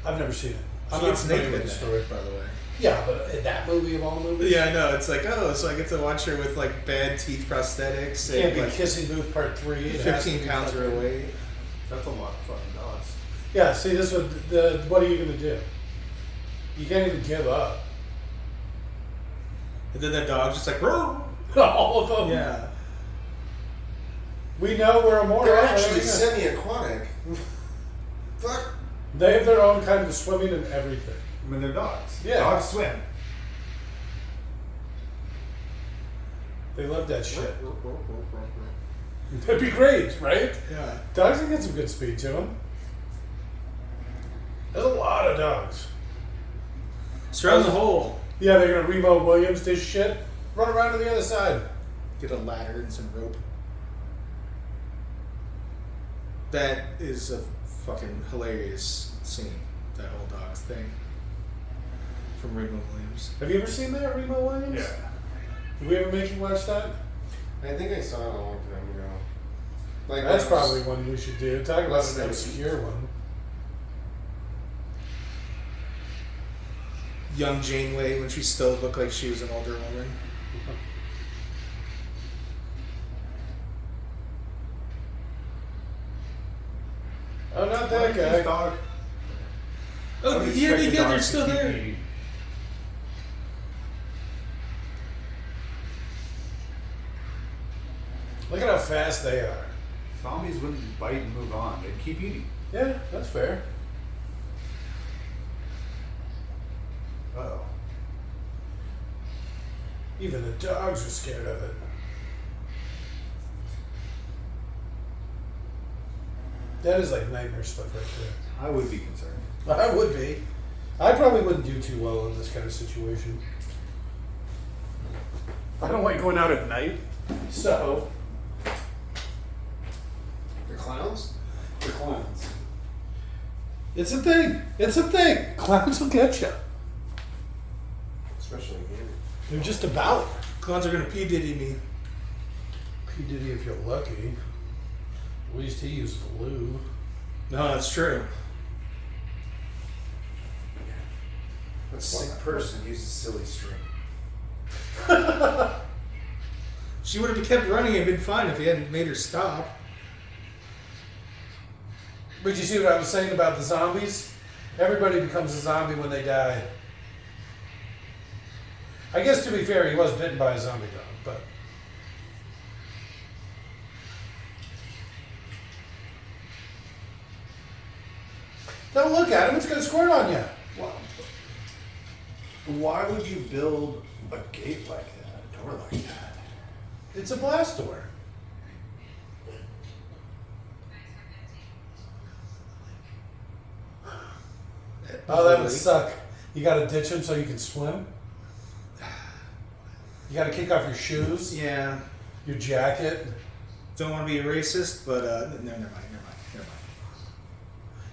I've never seen it. I'm She not gets familiar naked with in the that, story. by the way. Yeah, but in that movie of all movies, Yeah, I know. It's like, oh, so I get to watch her with like bad teeth prosthetics Can't and be like Kissing Booth Part 3. It has to 15 be pounds fucking- her weight. That's a lot of fucking dogs. Yeah, see, this would what are you gonna do? You can't even give up. And then that dog's just like, "Roar." All of them. Yeah. We know we're immortal. They're What are actually we gonna- semi-aquatic. Fuck. They have their own kind of swimming and everything. I mean, they're dogs. Yeah. Dogs swim. They love that shit. That'd be great, right? Yeah. Dogs can get some good speed to them. There's a lot of dogs. Surround the hole. Yeah, they're gonna Remo Williams this shit. Run around to the other side. Get a ladder and some rope. That is a fucking hilarious scene. That whole dogs thing. From Raymond Williams. Have you ever seen that, Remo Williams? Yeah. Did we ever make you watch that? I think I saw it a long time ago. Like That's when I was- probably one we should do. Talk about Less an than- obscure one. Young Janeway when she still looked like she was an older woman. Oh, not Why that is this guy. dog? Oh, I would yeah, expect the they're dogs to still keep there. eating. Look at how fast they are. Zombies wouldn't bite and move on. They'd keep eating. Yeah, that's fair. Uh-oh. Even the dogs are scared of it. That is like nightmare stuff right I would be concerned. there. I would be. I probably wouldn't do too well in this kind of situation. I don't like going out at night, so The clowns? the clowns. It's a thing. It's a thing. Clowns will get you. Especially here. They're just about. Clowns are gonna P. Diddy me. P. Diddy, if you're lucky. At least he uses lube. No, that's true. That sick person uses silly string. She would have kept running and been fine if he hadn't made her stop. But you see what I was saying about the zombies? Everybody becomes a zombie when they die. I guess to be fair, he was bitten by a zombie dog, but don't look at him, it's gonna squirt on you. Why would you build a gate like that, a door like that? It's a blast door. Oh, that would suck. You gotta ditch him so you can swim. You gotta kick off your shoes, Yeah. your jacket. Don't want to be a racist, but never mind.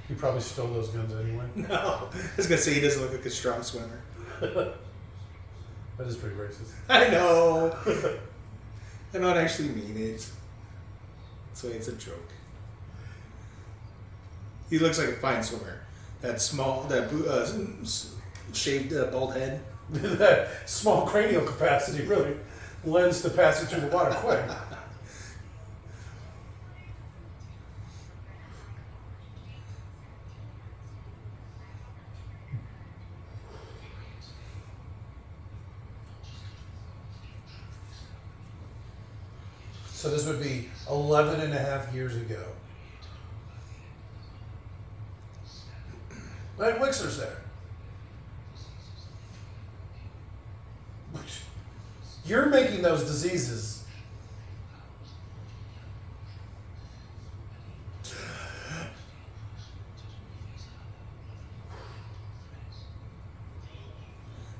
You probably stole those guns anyway. No. I was gonna say he doesn't look like a strong swimmer. That is pretty racist. I know. I don't actually mean it. So it's a joke. He looks like a fine swimmer. That small, shaved bald head. That small cranial capacity really lends to passing through the water quick. So this would be 11 and a half years ago. Right, Wixler's there. You're making those diseases.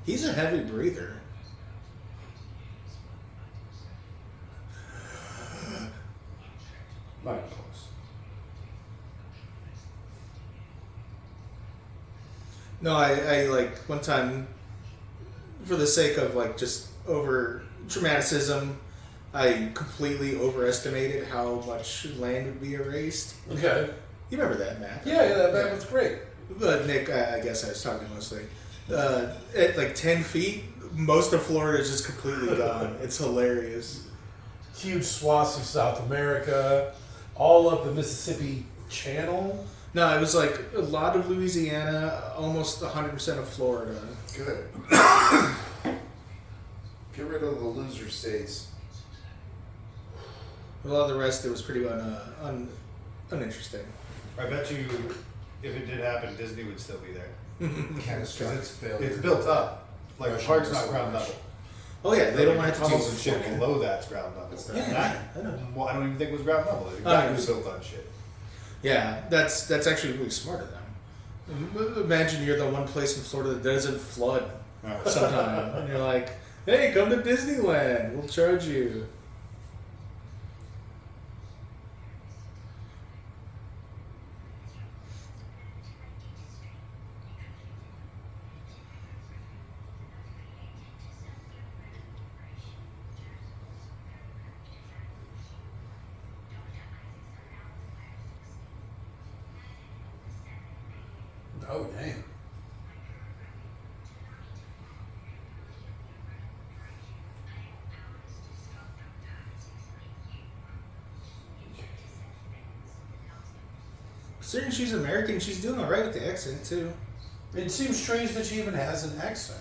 He's a heavy breather. Not close. No, I like one time, for the sake of like just over dramaticism, I completely overestimated how much land would be erased. Okay. You remember that, Matt? Yeah, that was great. Nick, I guess I was talking mostly. At like 10 feet, most of Florida is just completely gone. It's hilarious. Huge swaths of South America, all up the Mississippi Channel. No, it was like a lot of Louisiana, almost 100% of Florida. Good. Get rid of the loser states. A lot of the rest, it was pretty uninteresting. I bet you, if it did happen, Disney would still be there. Catastrophic failure. It's built up. Like the Russian park's not missile ground launch. level. Oh yeah, they don't want to have Tunnels to and do shit below that's ground level. It's not. Yeah, I know. Well, I don't even think it was ground level. Oh, That yeah. was built on shit. Yeah, that's actually really smart of them. Imagine you're the one place in Florida that doesn't flood sometime, and you're like, "Hey, come to Disneyland. We'll charge you." Oh, damn. Considering she's American, she's doing all right with the accent too. It seems strange that she even has an accent.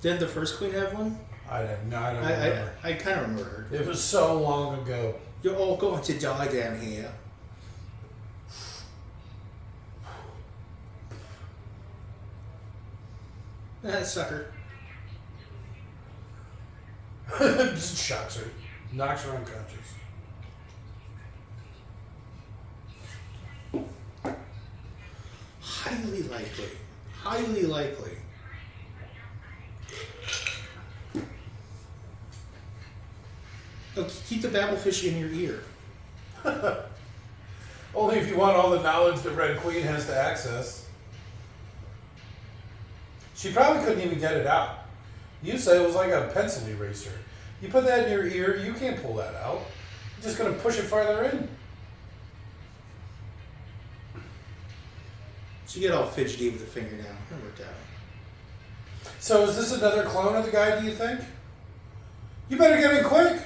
Didn't the first queen have one? I don't remember. I kind of remember her. It was so long ago. You're all going to die down here. Sucker. Just shocks her. Knocks her unconscious. Highly likely. Highly likely. Oh, keep the babblefish in your ear. Only if you want all the knowledge that Red Queen has to access. She probably couldn't even get it out. You said it was like a pencil eraser. You put that in your ear, you can't pull that out. You're just going to push it farther in. So you get all fidgety with the finger now. That worked out. So is this another clone of the guy, do you think? You better get in quick.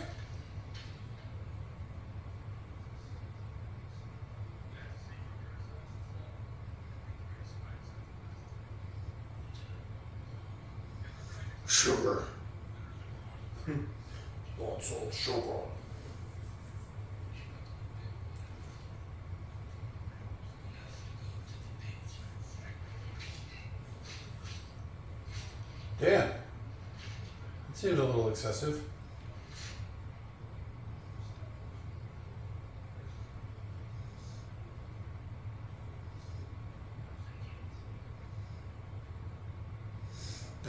Sugar. Lots of sugar. Damn. It seems a little excessive.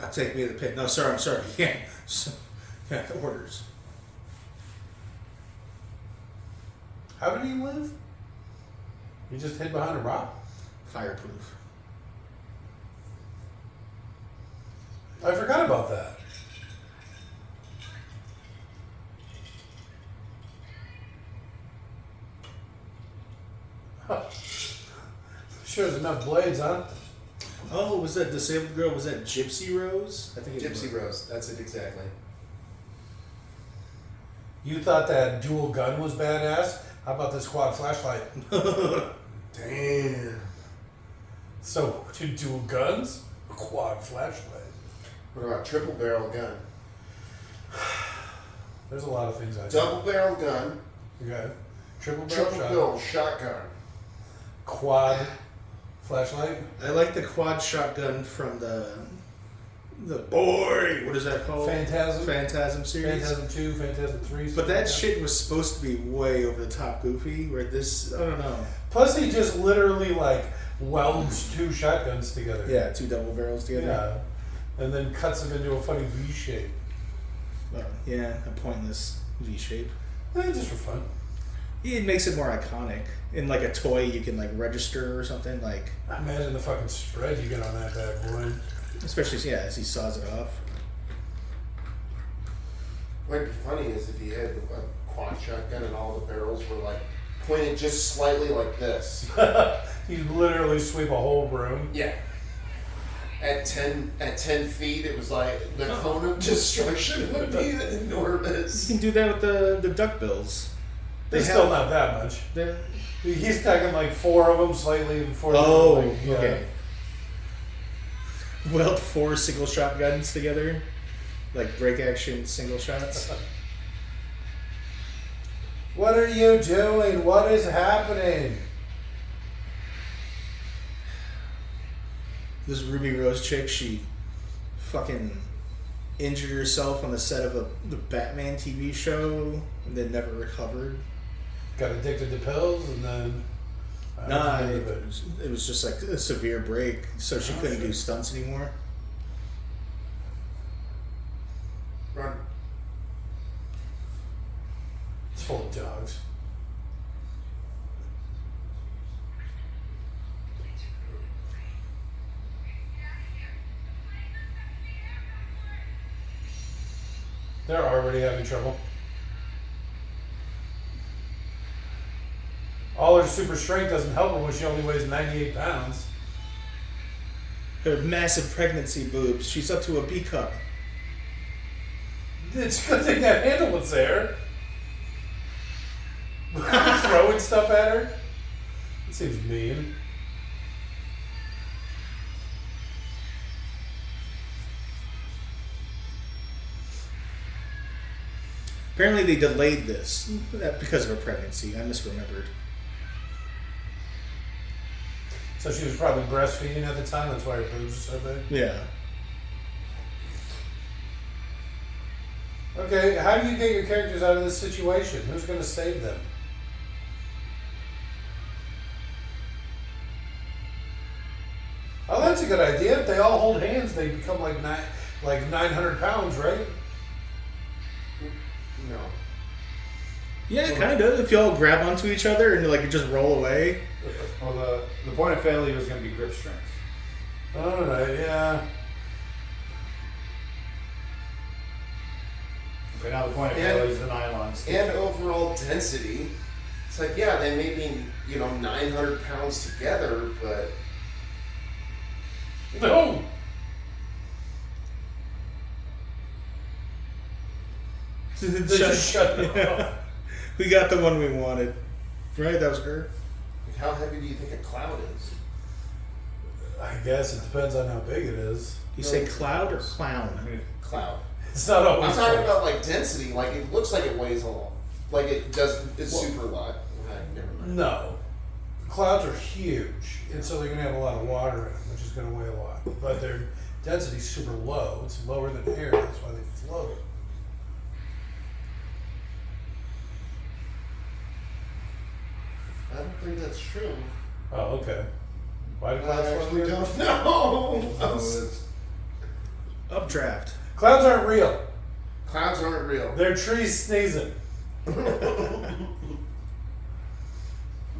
Not take me to the pit. No, sir, I'm sorry. Yeah. Yeah, orders. How did he live? He just hid behind a rock? Fireproof. I forgot about that. Huh. Sure there's enough blades, huh? Oh, was that disabled girl? Was that Gypsy Rose? I think it Gypsy Rose. That's it exactly. You thought that dual gun was badass? How about this quad flashlight? Damn. So, two dual guns? A quad flashlight. What about triple barrel gun? There's a lot of things I Double barrel gun. Okay. Triple barrel Triple shot. barrel shotgun. Quad flashlight. I like the quad shotgun from the boy. What is that called? Phantasm. Phantasm series. Phantasm 2, Phantasm 3. But that shit was supposed to be way over the top goofy. Where this, I don't know. Plus, he just literally like welds two shotguns together. Yeah, two double barrels together. Yeah. And then cuts them into a funny V shape. Yeah, a pointless V shape. Just for fun. It makes it more iconic. In like a toy, you can like register or something like. Imagine the fucking spread you get on that bad boy. Especially, yeah, as he saws it off. What would be funny is if he had a quad shotgun and all the barrels were like pointed just slightly like this. You literally sweep a whole room. Yeah. At 10 feet, it was like the cone of destruction would be enormous. You can do that with the duckbills. They're still not that much. He's taking like 4 of them, slightly before. Okay. Weld 4 single shotguns together, like break action single shots. What are you doing? What is happening? This Ruby Rose chick, she fucking injured herself on the set of the Batman TV show and then never recovered. Got addicted to pills and then... Nah, it was just like a severe break, so she couldn't do stunts anymore. Run. It's full of dogs. They're already having trouble. All her super strength doesn't help her when she only weighs 98 pounds. Her massive pregnancy boobs. She's up to a B cup. It's a good thing that handle was there. Throwing stuff at her? It seems mean. Apparently they delayed this because of her pregnancy. I misremembered. So she was probably breastfeeding at the time, that's why her boobs are so big? Yeah. Okay, how do you get your characters out of this situation? Who's going to save them? Oh, that's a good idea. If they all hold hands, they become like 900 pounds, right? No. Yeah, kind of. If you all grab onto each other and like you just roll away. Well, the point of failure is going to be grip strength. All right, yeah. Okay, now the point of failure is the nylons. And overall density. It's like, yeah, they may be, 900 pounds together, but... No! Shut it off. We got the one we wanted. Right? That was her. How heavy do you think a cloud is? I guess it depends on how big it is. You say cloud or clown? Cloud. It's not always I'm talking close. about like density. Like it looks like it weighs a lot. Like it does. It's Well, super light. Never mind. No. Clouds are huge, and so they're going to have a lot of water in them, which is going to weigh a lot. But their density's super low. It's lower than air. That's why they float. I don't think that's true. Oh, okay. Why do I clouds float? actually again? don't know. Updraft. Clouds aren't real. Clouds aren't real. They're trees sneezing. I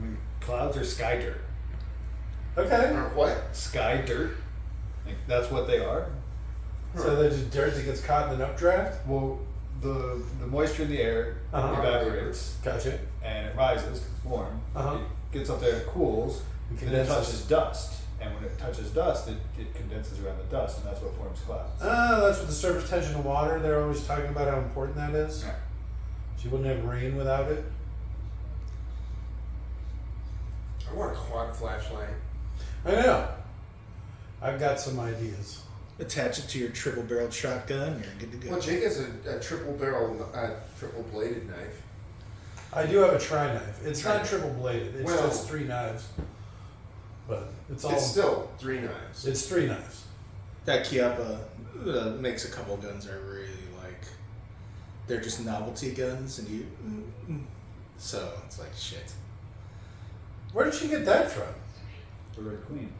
mean, clouds are sky dirt. Okay. Aren't what? Sky dirt. Like, that's what they are. So they're just dirt that gets caught in an updraft? Well, the moisture in the air evaporates Gotcha. and it rises 'cause it's warm. Uh-huh. It gets up there and cools, And and then it condenses. touches dust. And when it touches dust, it condenses around the dust, and that's what forms clouds. That's what the surface tension of water, they're always talking about how important that is. Yeah. So you wouldn't have rain without it. I want a quad flashlight. I know. I've got some ideas. Attach it to your triple barreled shotgun. You're good to go. Well, Jake has a triple bladed knife. I do have a tri-knife. It's not Tri-knife. triple bladed. It's Well- just 3 knives. But it's all. It's still 3 knives. It's 3 knives. That Chiappa makes a couple guns that I really like. They're just novelty guns, and so it's like shit. Where did she get that from? The Red Queen.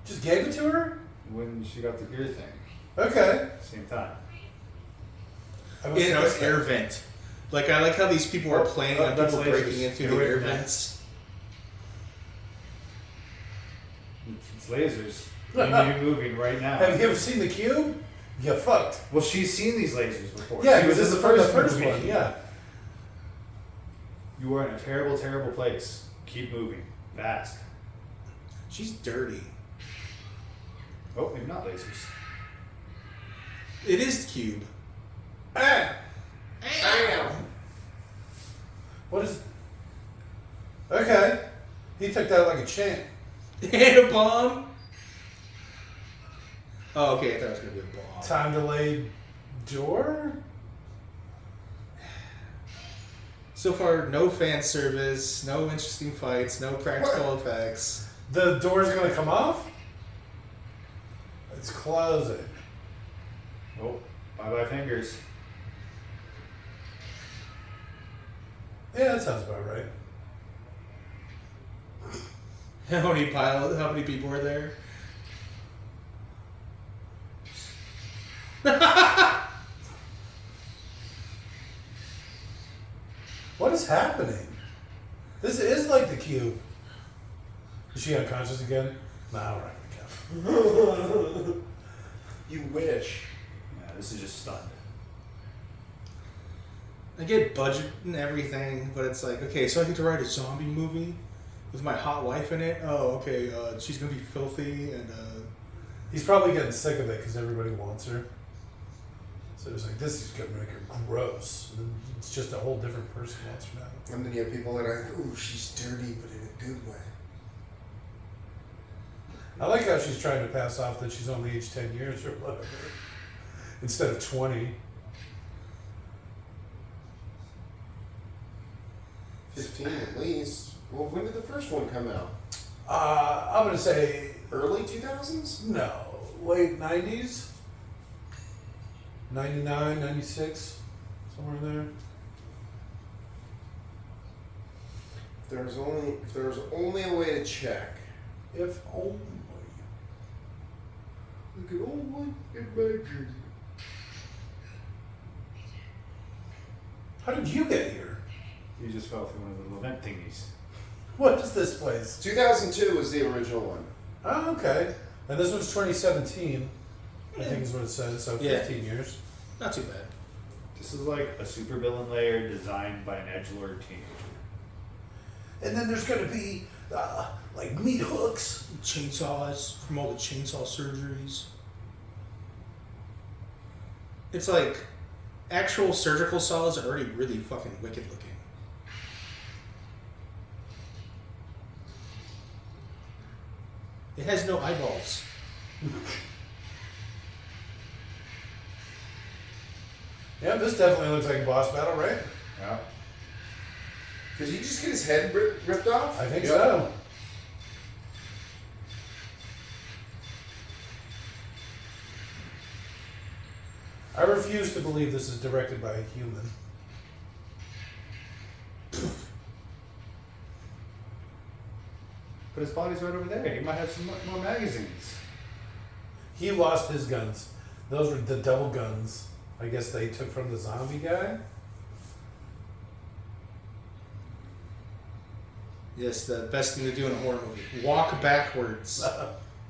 Just gave it to her? When she got the ear thing, Okay. same time. I must In have an missed air that. vent. Like I like how these people are planning on that's people lasers. breaking in through Get the away air from that. vents. It's lasers. You need to be moving right now. Have you ever seen the cube? You fucked. Well, she's seen these lasers before. Yeah, She was because in this is the first movie. one. Yeah. You are in a terrible, terrible place. Keep moving. Fast. She's dirty. Oh, maybe not lasers. It is the cube. Ah! Ow! What is... Okay. He took that like a champ. And a bomb? Oh, okay, I thought it was going to be a bomb. Time delayed door? So far, no fan service, no interesting fights, no practical effects. The door's going to come off? It's closing. Oh, bye-bye fingers. Yeah, that sounds about right. How many people were there? What is happening? This is like the cube. Is she unconscious again? Nah, we're not gonna count. You wish. Yeah, this is just stunned. I get budget and everything, but it's like, okay, so I get to write a zombie movie with my hot wife in it. Oh, okay, she's gonna be filthy and He's probably getting sick of it because everybody wants her. So it's like, this is gonna make her gross. And then it's just a whole different person wants her now. And then you have people that are like, ooh, she's dirty, but in a good way. I like how she's trying to pass off that she's only aged 10 years or whatever, instead of 20. 15 at least. Well, when did the first one come out? I'm gonna say Early 2000s? no, late 90s, 99, 96, somewhere in there. If there was only a way to check. If only. We could only imagine. How did you get here? You just fell through one of the vent thingies. What is this place? 2002 was the original one. Oh, okay. And this one's 2017, I think is what it says, so 15 years. not too bad. This is like a supervillain layer designed by an edgelord teenager. And then there's gonna be, like, meat hooks. Chainsaws from all the chainsaw surgeries. It's like actual surgical saws are already really fucking wicked looking. It has no eyeballs. Yeah, this definitely looks like a boss battle, right? Yeah. Did he just get his head ripped off? I think so. I refuse to believe this is directed by a human. But his body's right over there. He might have some more magazines. He lost his guns. Those were the double guns. I guess they took from the zombie guy. Yes, the best thing to do in a horror movie. Walk backwards.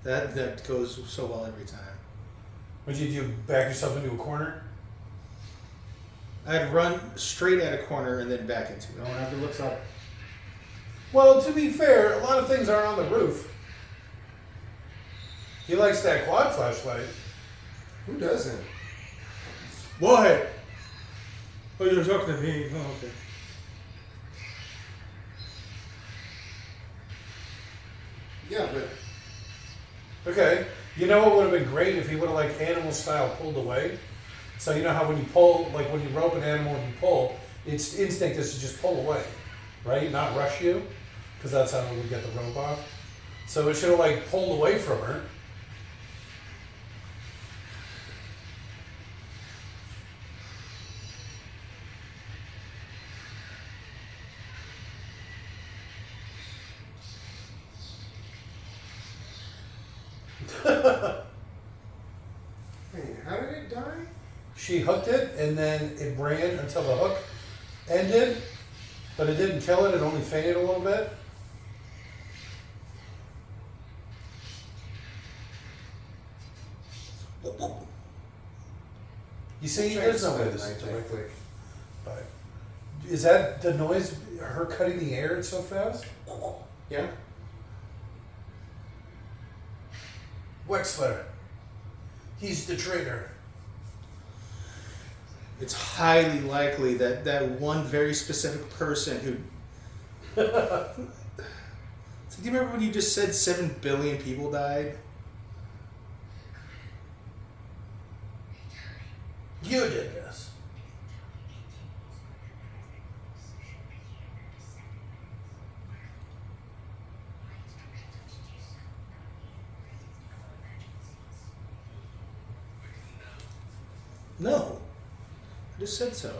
That goes so well every time. What'd you do? Back yourself into a corner? I'd run straight at a corner and then back into No it. one ever looks up. Well, to be fair, a lot of things aren't on the roof. He likes that quad flashlight. Who doesn't? What? Oh, you're talking to me. Oh, okay. Yeah, but Okay, you know what would have been great if he would have, like, animal style pulled away? So you know how when you pull, like when you rope an animal and you pull, its instinct is to just pull away, right? Not rush you, because that's how it would get the rope off. So it should have, like, pulled away from her. wait, how did it die? She hooked it, and then it ran until the hook ended, but it didn't kill it, it only fainted a little bit. You see, there's no way this is directly. But is that the noise, her cutting the air so fast? Yeah. Wexler. He's the traitor. It's highly likely that that one very specific person who. So do you remember when you just said 7 billion people died? You did this. No. I just said so.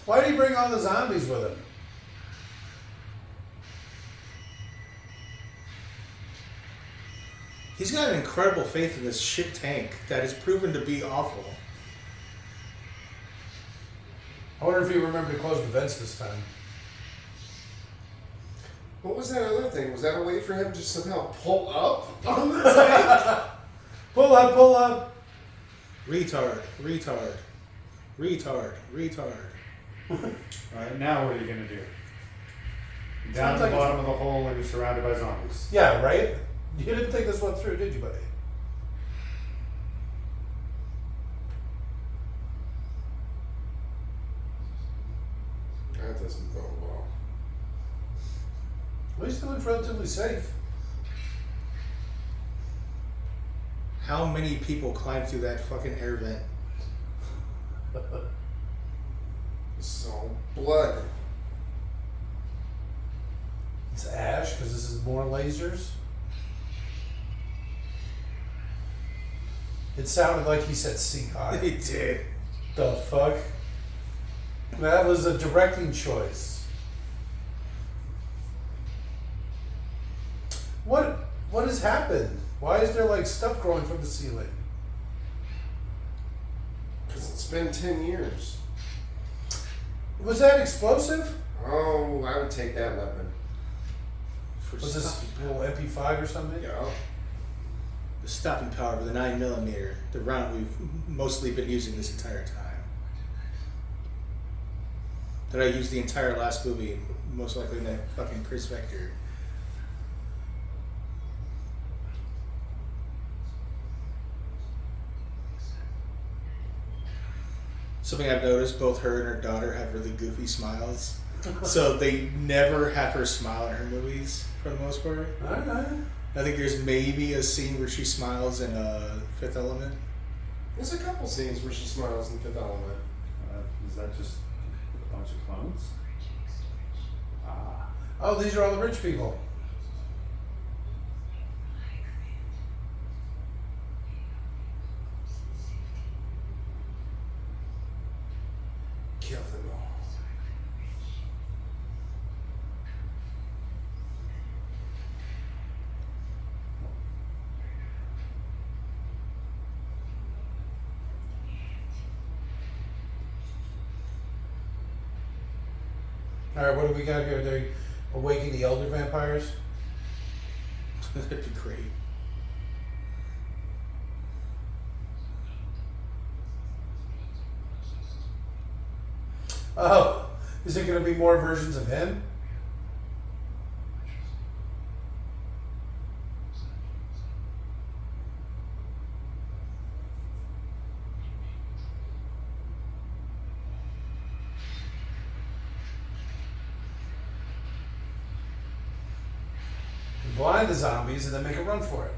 Why did he bring all the zombies with him? He's got an incredible faith in this shit tank that has proven to be awful. I wonder if he remembered to close the vents this time. What was that other thing? Was that a way for him to somehow pull up on the tank? Pull up, pull up. Retard, retard, retard, retard. Alright, now what are you gonna do? Down Sounds at the like bottom of the hole and you're surrounded by zombies. Yeah, right? You didn't think this went through, did you, buddy? That doesn't go well. At least it looks relatively safe. How many people climbed through that fucking air vent? This is all blood. It's ash, because this is more lasers. It sounded like he said "see high." It did. The fuck? That was a directing choice. What has happened? Why is there like stuff growing from the ceiling? Because it's been 10 years. Was that explosive? Oh, I would take that weapon. For Was this a little MP5 or something? Yeah. the stopping power of the 9mm, the round we've mostly been using this entire time. That I used the entire last movie, most likely in that fucking Chris Vector. Something I've noticed, both her and her daughter have really goofy smiles. So they never have her smile in her movies, for the most part. Alright. I think there's maybe a scene where she smiles in Fifth Element. There's a couple scenes where she smiles in Fifth Element. Is that just a bunch of clones? Ah. Oh, these are all the rich people. Kill them all. Alright, what do we got here? They awaken the elder vampires? That'd be great. Oh, is it going to be more versions of him? Blind the zombies and then make a run for it.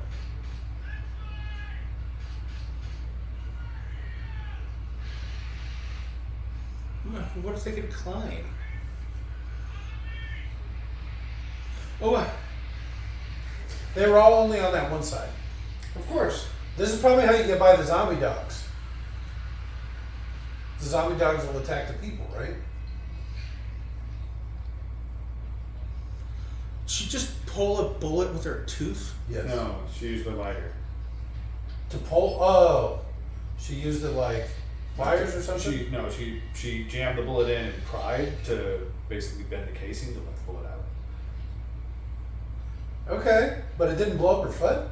What if they could climb? Oh, what? They were all only on that one side. Of course. This is probably how you get by the zombie dogs. The zombie dogs will attack the people, right? She just pull a bullet with her tooth? Yes. No, she used a lighter. To pull. Oh, she used it like pliers or something. She jammed the bullet in and pried to basically bend the casing to let the bullet out. Okay, but it didn't blow up her foot.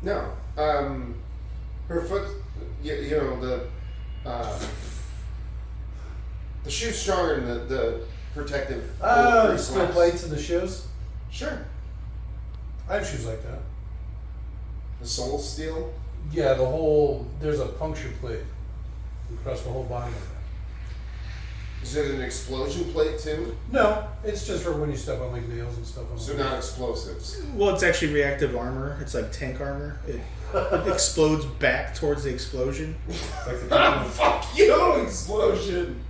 No. Her foot, you know, the The shoe's stronger than the protective. Oh, bulletproof steel glass. plates in the shoes. Sure. I have shoes like that. The sole's steel. Yeah, there's a puncture plate across the whole bottom of it. Is it an explosion plate too? No, it's just for when you step on like nails and stuff. So not explosives. Well, it's actually reactive armor. It's like tank armor. It explodes back towards the explosion. Like the people, Fuck you, explosion.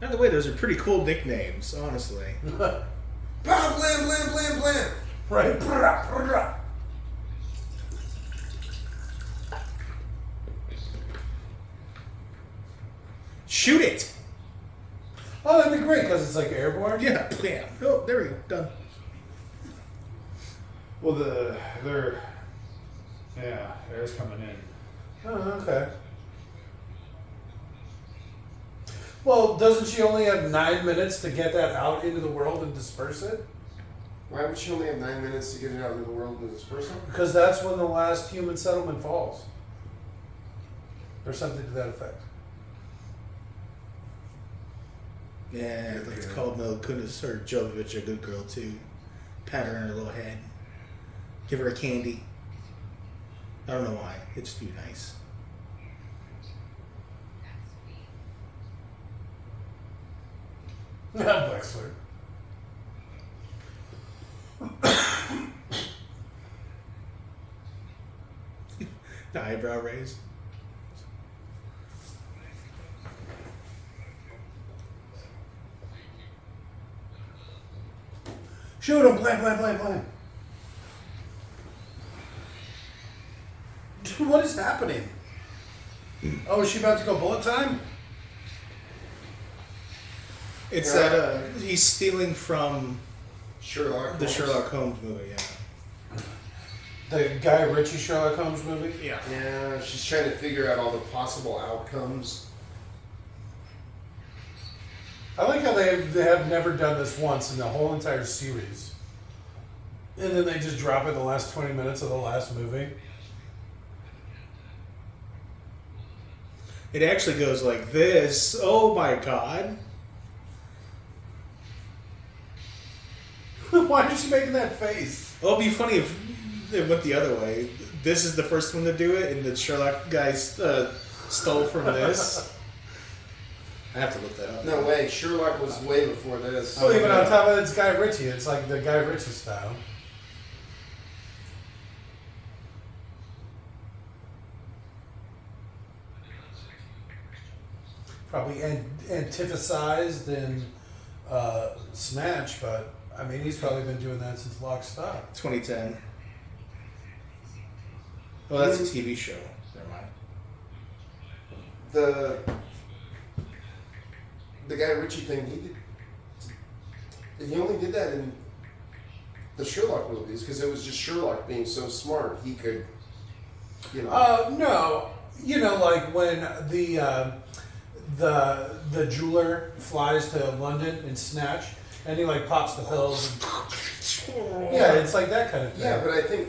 By the way, those are pretty cool nicknames, honestly. Pow, blam, blam, blam, blam. Right. Brah, brah. Shoot it! Oh, that'd be great because it's like airborne. Yeah, bam. Oh, there we go. Done. well, air's coming in. Oh, okay. Well, doesn't she only have 9 minutes to get that out into the world and disperse it? Why would she only have 9 minutes to get it out into the world and disperse it? Because that's when the last human settlement falls. Or something to that effect. Yeah, I'd like to call Milla Kunis or Jovovich a good girl too. Pat her on her little head. Give her a candy. I don't know why. It'd just be nice. Wexler. The eyebrow raise. Shoot him! Blam, blam, blam, blam. Dude, what is happening? Oh, is she about to go bullet time? It's that he's stealing from Sherlock. the Holmes. Sherlock Holmes movie, yeah. The Guy Ritchie Sherlock Holmes movie? Yeah. Yeah, she's trying to figure out all the possible outcomes. I like how they have never done this once in the whole entire series. And then they just drop it in the last 20 minutes of the last movie. It actually goes like this. Oh my god. Why is she making that face? Well, it'd be funny if it went the other way. This is the first one to do it, and the Sherlock guys stole from this. I have to look that up. No way, Sherlock was way before this. So even on top of it, it's Guy Ritchie. It's like the Guy Ritchie style. Probably antiphasized in Snatch, but I mean, he's probably been doing that since Lock, Stock. 2010. Oh, that's a TV show. Never mind. The Guy Ritchie thing, he only did that in the Sherlock movies because it was just Sherlock being so smart he could, you know. No, you know, like when the jeweler flies to London in Snatch, and he like pops the pills. And, yeah, it's like that kind of thing. Yeah, but I think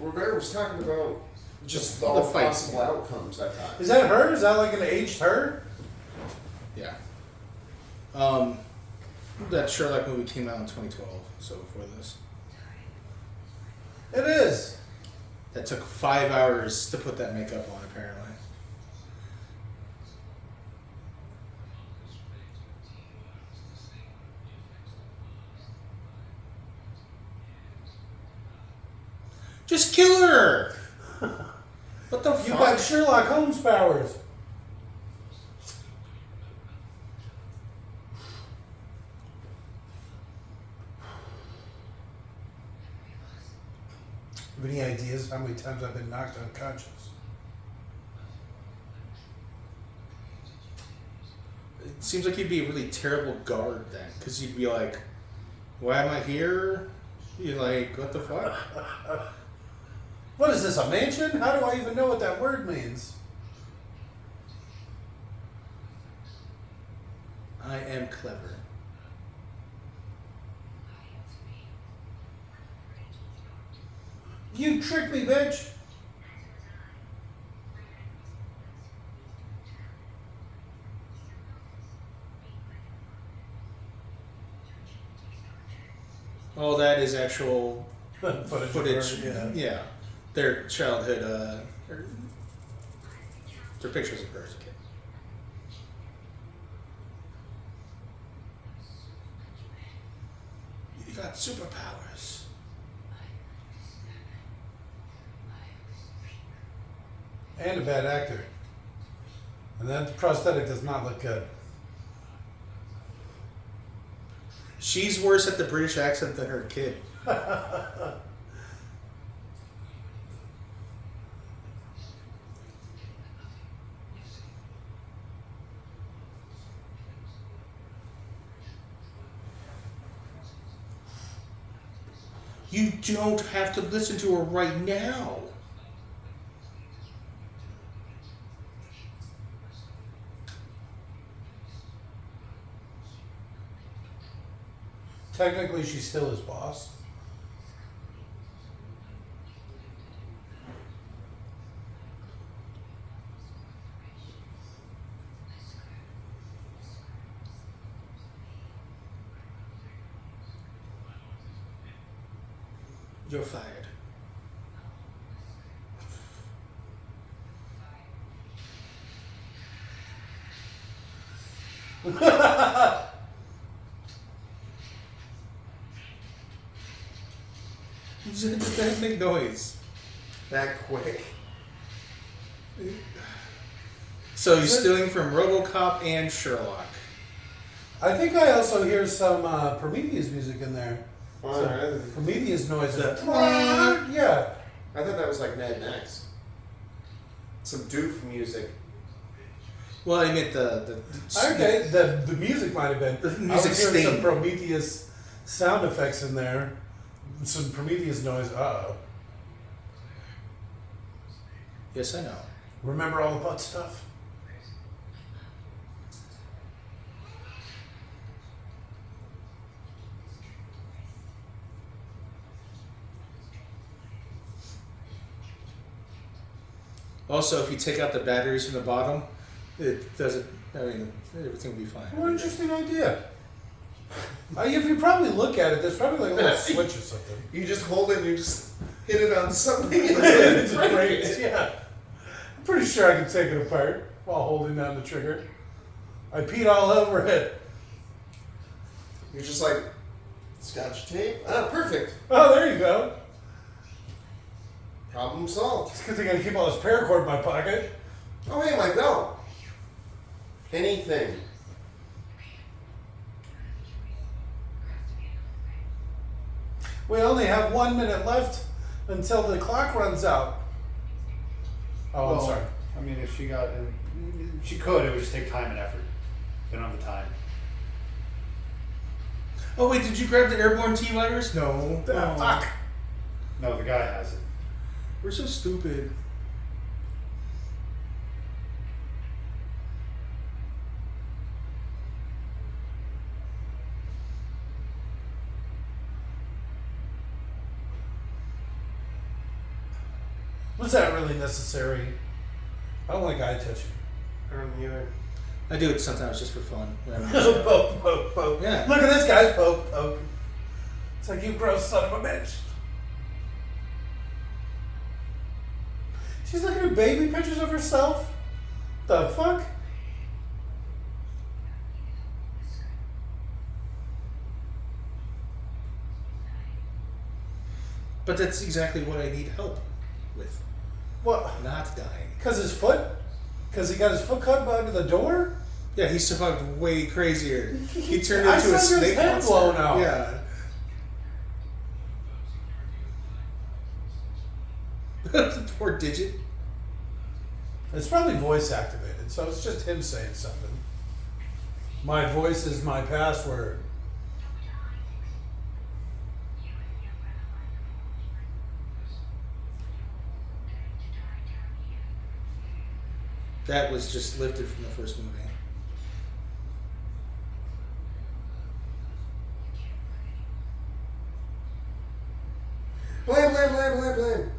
Robert was talking about just The all fight. possible outcomes. I thought. Is that her? Is that like an aged her? Yeah. That Sherlock movie came out in 2012, so before this. It is. That took 5 hours to put that makeup on, apparently. Just kill her! What the You fuck? got Sherlock Holmes powers. Have any ideas how many times I've been knocked unconscious? It seems like you'd be a really terrible guard then, because you'd be like, why am I here? You're like, what the fuck? What is this, a mansion? How do I even know what that word means? I am clever. You tricked me, bitch. Oh, that is actual Footage. footage. of her, yeah. Yeah. Their childhood, their pictures of her as a kid. You got superpowers. And a bad actor. And that prosthetic does not look good. She's worse at the British accent than her kid. You don't have to listen to her right now. Technically, she's still his boss. You're fired. Does that make noise? That quick. So you're stealing from RoboCop and Sherlock. I think I also hear some Prometheus music in there. Alright. Prometheus noise. The- Yeah. I thought that was like Mad Max. Some doof music. Well, I meant the Okay, the music might have been. The I music was hearing some sting. Prometheus sound effects in there. Some Prometheus noise. Uh-oh. Yes, I know. Remember all the butt stuff? Also, if you take out the batteries from the bottom, it doesn't. I mean, everything will be fine. What an interesting idea. If you probably look at it, there's probably like a little switch or something. You just hold it and you just hit it on something. It's great. Yeah. I'm pretty sure I could take it apart while holding down the trigger. I peed all over it. You're just like, scotch tape? Ah, perfect. Oh, there you go. Problem solved. It's a good thing I gotta keep all this paracord in my pocket. Oh, hey, my belt. Anything. We only have 1 minute left until the clock runs out. Oh, I'm Well, sorry. I mean, if she got, she could. It would just take time and effort. They don't have the time. Oh wait, did you grab the airborne T virus? No. Ah, fuck. No, the guy has it. We're so stupid. Was that really necessary? I don't like eye touching. I don't either. I do it sometimes just for fun. when I'm- Poke, poke, poke. Yeah. Look at this guy's poke, poke. It's like, you gross son of a bitch. She's looking at baby pictures of herself? The fuck? But that's exactly what I need help with. What? Not dying. Because his foot? Because he got his foot cut under the door? Yeah, he survived way crazier. He turned I into a saw his snake head monster. blown out. Yeah. Poor Digit. It's probably voice activated, so it's just him saying something. My voice is my password. That was just lifted from the first movie. Glen.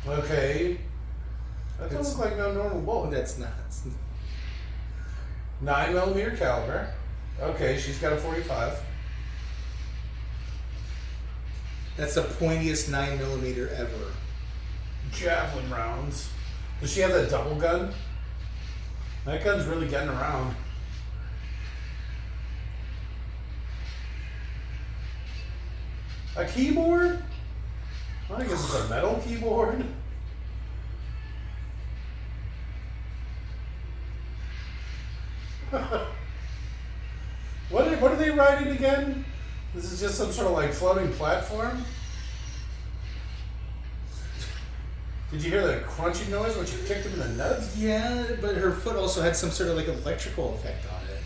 Okay. That doesn't look like no normal bullet. That's not. 9mm caliber. Okay, she's got a 45. That's the pointiest 9mm ever. Javelin rounds. Does she have that double gun? That gun's really getting around. A keyboard? I guess it's a metal keyboard. What are they riding again? This is just some sort of like floating platform? Did you hear the crunching noise when she kicked him in the nuts? Yeah, but her foot also had some sort of like electrical effect on it.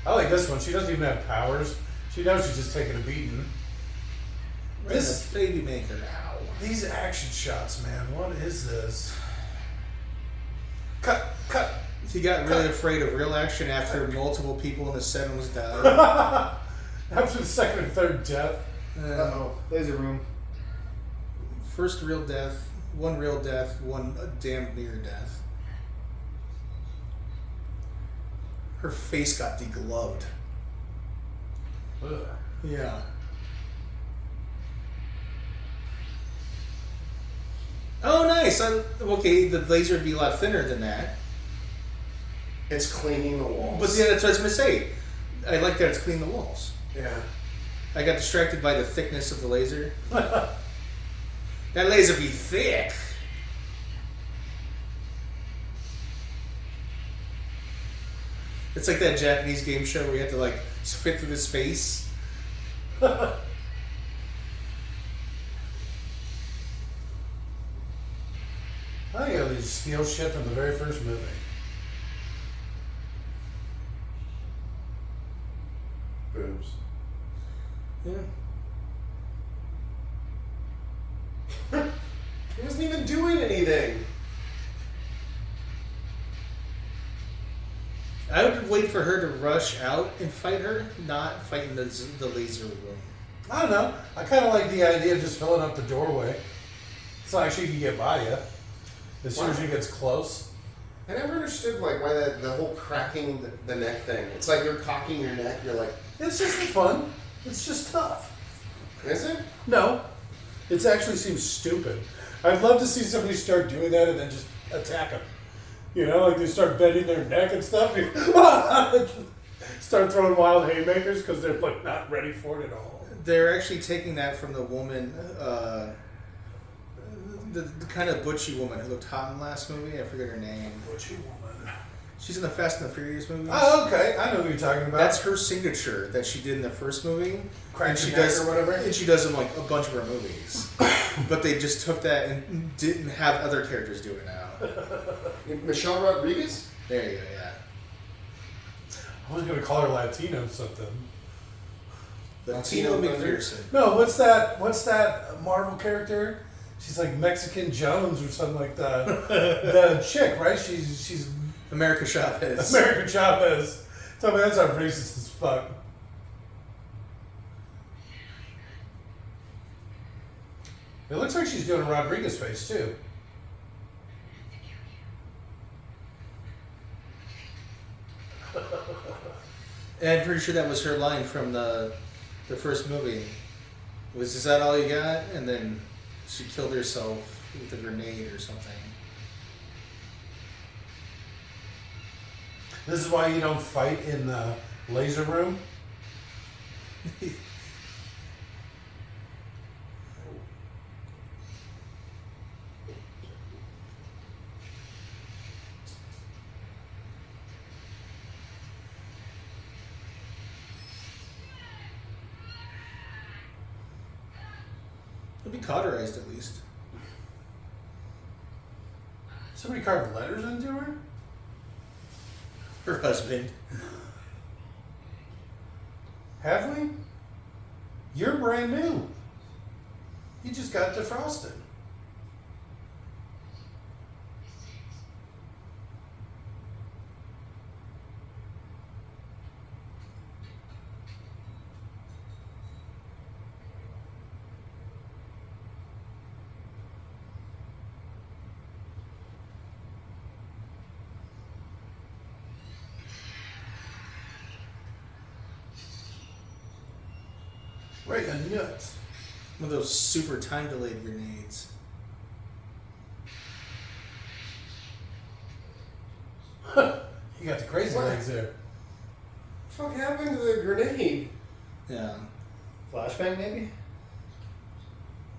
I like this one. She doesn't even have powers. She knows she's just taking a beating. This baby maker. Ow. These action shots, man. What is this? Cut. He got really afraid of real action after multiple people in the settings died. After the second and third death. Laser room. First real death, one damn near death. Her face got degloved. Ugh. Yeah. Oh, nice. Okay, the laser would be a lot thinner than that. It's cleaning the walls. But yeah, that's what I was going to say. I like that it's cleaning the walls. Yeah. I got distracted by the thickness of the laser. That laser be thick. It's like that Japanese game show where you have to like fit through the space. I think they steal shit from the very first movie. Boobs. Yeah. He wasn't even doing anything. I would wait for her to rush out and fight her, not fight in the laser room. I don't know. I kind of like the idea of just filling up the doorway. It's not like she can get by you as soon as she gets close. I never understood like why the whole cracking the neck thing. It's like you're cocking your neck. You're like, It's just fun. It's just tough. is it? No. It actually seems stupid. I'd love to see somebody start doing that and then just attack them. You know, like they start bending their neck and stuff. Start throwing wild haymakers because they're like not ready for it at all. They're actually taking that from the woman, the kind of butchy woman who looked hot in the last movie. I forget her name. Butchy woman. She's in the Fast and the Furious movies. Oh, okay. I know who you're talking about. That's her signature that she did in the first movie. Crack And your she neck does or whatever? And she does in like a bunch of her movies. But they just took that and didn't have other characters do it now. Michelle Rodriguez? There you go, yeah. I was going to call her Latino something. Latino McPherson. No, what's that Marvel character? She's like Mexican Jones or something like that. The chick, right? She's America Chavez. American Chavez. Tell me that's not racist as fuck. It looks like she's doing a Rodriguez face too. And I'm pretty sure that was her line from the first movie. Is that all you got? And then she killed herself with a grenade or something. This is why you don't fight in the laser room. It'll be cauterized at least. Somebody carved letters into her? Her husband. Have we? You're brand new. You just got defrosted. Right in the nuts. One of those super time delayed grenades. You got the crazy What? legs there. What the fuck happened to the grenade? Yeah. Flashbang, maybe?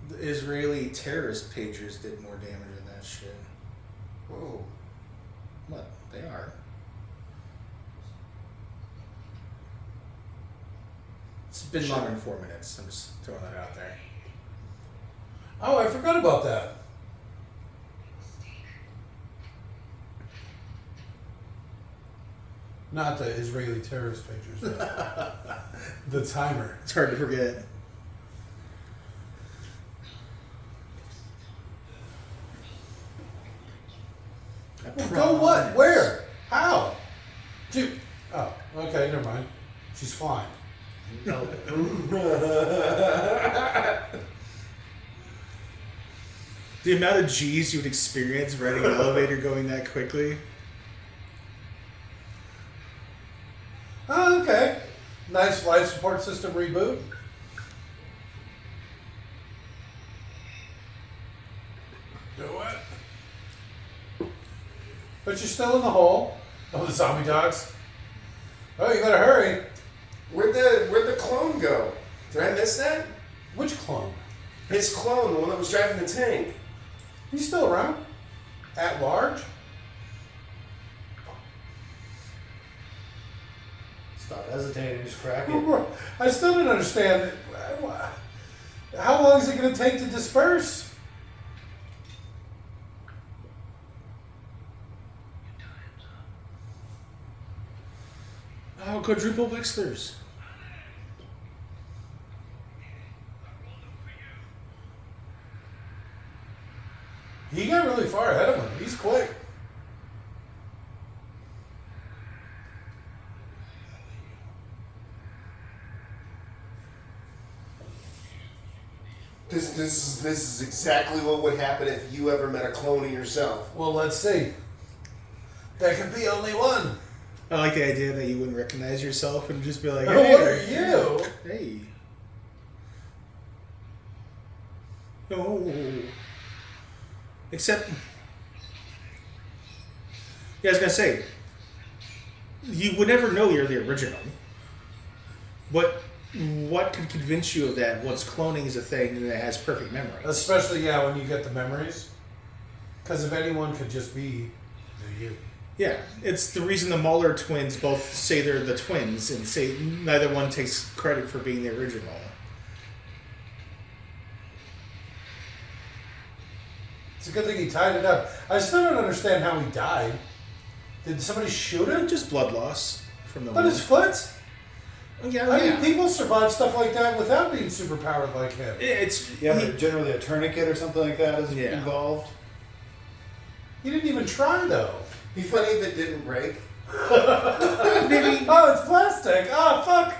The Israeli terrorist pagers did more damage than that shit. Whoa. What? They are. It's been longer than 4 minutes. I'm just throwing that out there. Oh, I forgot about that. Not the Israeli terrorist pictures. The timer. It's hard to forget. Go what? Where? How? Dude. Oh, okay, never mind. She's flying. No. The amount of G's you would experience riding an elevator going that quickly. Oh, okay. Nice life support system reboot. Do it. But you're still in the hole. Oh, the zombie dogs. Oh, you better hurry. Where'd the clone go? Did I miss that? Which clone? His clone, the one that was driving the tank. He's still around. At large. Stop hesitating, just crack it. I still don't understand. How long is it going to take to disperse? Oh, quadruple Wexlers. He got really far ahead of him. He's quick. This is exactly what would happen if you ever met a clone of yourself. Well, let's see. There could be only one. I like the idea that you wouldn't recognize yourself and just be like, Oh, hey, what are you? Hey. No. Except, yeah, I was going to say, you would never know you're the original. But what could convince you of that once cloning is a thing and it has perfect memory? Especially, yeah, when you get the memories. Because if anyone could just be, they're you. Yeah, it's the reason the Muller twins both say they're the twins and say neither one takes credit for being the original. It's a good thing he tied it up. I still don't understand how he died. Did somebody shoot him? Just blood loss from the But his foot? Yeah, I mean, people survive stuff like that without being superpowered like him. It's Yeah, but generally a tourniquet or something like that is Yeah. involved. He didn't even try, though. Be funny if it didn't break. maybe. Oh, it's plastic. Oh, fuck.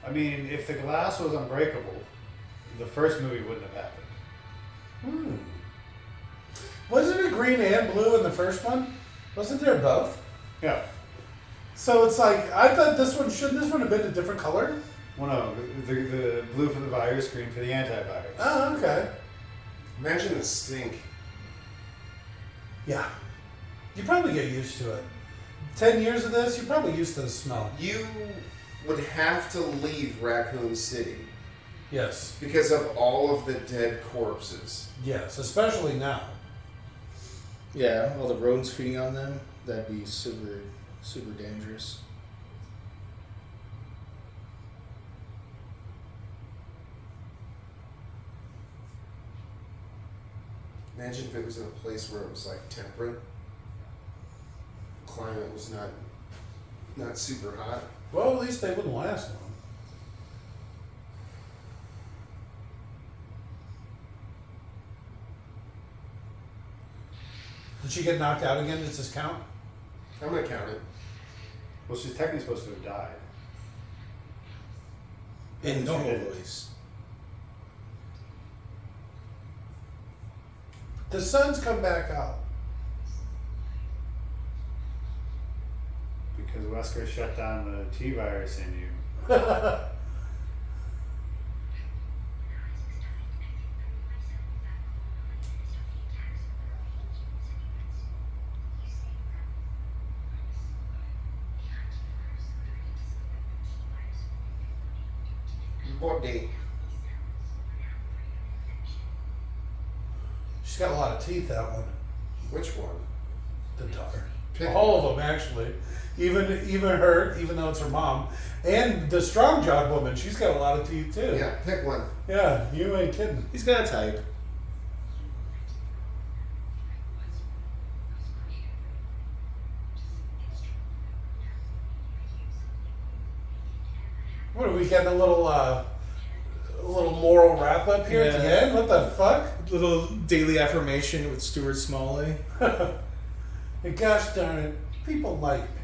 I mean, if the glass was unbreakable, the first movie wouldn't have happened. Wasn't it green and blue in the first one? Wasn't there both? Yeah. So it's like, I thought shouldn't this one have been a different color? Well, no, the blue for the virus, green for the antivirus. Oh, okay. Imagine the stink. Yeah. You probably get used to it. 10 years of this, you're probably used to the smell. You would have to leave Raccoon City Yes. because of all of the dead corpses. Yes, especially now. Yeah, all the rodents feeding on them, that'd be super, super dangerous. Imagine if it was in a place where it was like temperate. Climate was not super hot. Well, at least they wouldn't last long. Did she get knocked out again? Does this count? I'm gonna count it. Well, she's technically supposed to have died. In normal did. voice. The sun's come back out. Because Wesker shut down the T-virus in you. body. She's got a lot of teeth, that one. Which one? The daughter. Pick All of them, actually. Even her, even though it's her mom. And the strong jawed woman, she's got a lot of teeth, too. Yeah, pick one. Yeah, you ain't kidding. He's got a type. What are we getting a little moral wrap up here at the Yeah. end? What the fuck? Little daily affirmation with Stuart Smalley. And gosh darn it, people like me.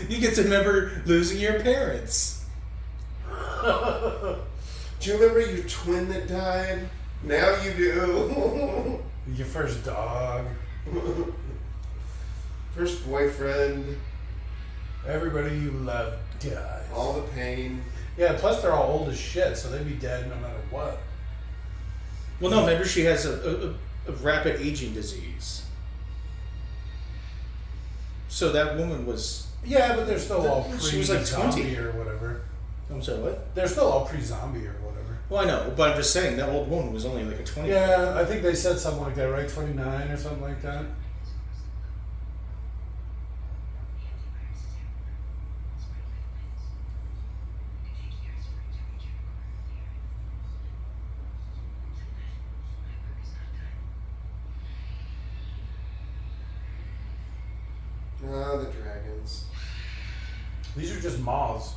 You get to remember losing your parents. Do you remember your twin that died? Now you do. Your first dog. First boyfriend. Everybody you love dies. All the pain. Yeah, plus they're all old as shit, so they'd be dead no matter what. Well, no, remember she has a rapid aging disease. So that woman was. Yeah, but they're still all She was like 20. pre-zombie or whatever. I'm sorry, what? They're still all pre-zombie or whatever. Well, I know, but I'm just saying that old woman was only like a 20. Yeah, I think they said something like that, right? 29 or something like that. Ah, the dragons. These are just moths.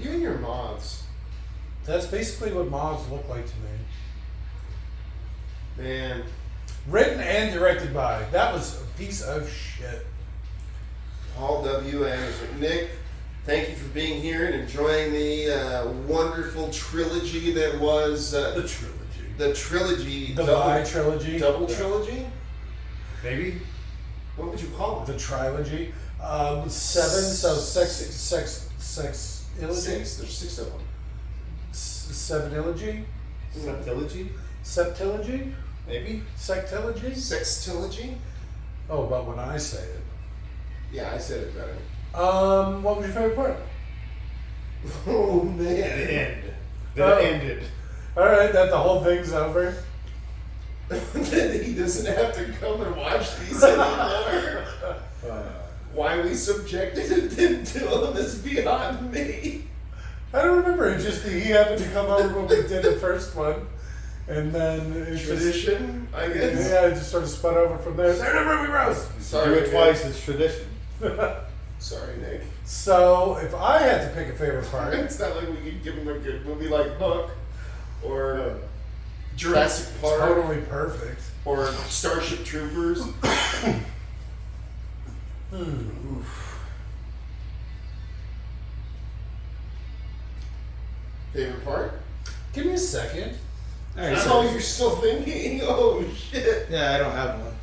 You and your moths. That's basically what moths look like to me. Man. Written and directed by. That was a piece of shit. Paul W. Anderson. Nick, thank you for being here and enjoying the wonderful trilogy that was The trilogy. the trilogy. The bi-trilogy. Double trilogy? Maybe? What would you call it? The trilogy. 7, so sex illogy? 6. There's 6 of them. Seven-ilogy? Septilogy? Septilogy? Maybe? Sectilogy? Sextilogy? Oh, but when I say it. Yeah, I said it better. What was your favorite part? Oh, The man. end. That Oh. ended. Alright, that the whole thing's over. Then he doesn't have to come and watch these anymore. Why we subjected him to them is beyond me. I don't remember. It just he happened to come over when we did the first one, and then it's Tradition, I Just, guess. yeah, it just sort of spun over from there. There's a movie roast. Sorry, Do it Nick. twice, it's tradition. Sorry, Nick. So if I had to pick a favorite part, It's not like we could give him a good movie like Hook or Jurassic Park totally perfect. or Starship Troopers. Favorite part? Give me a second. I already Oh, said, you're still thinking? Oh, shit. yeah, I don't have one.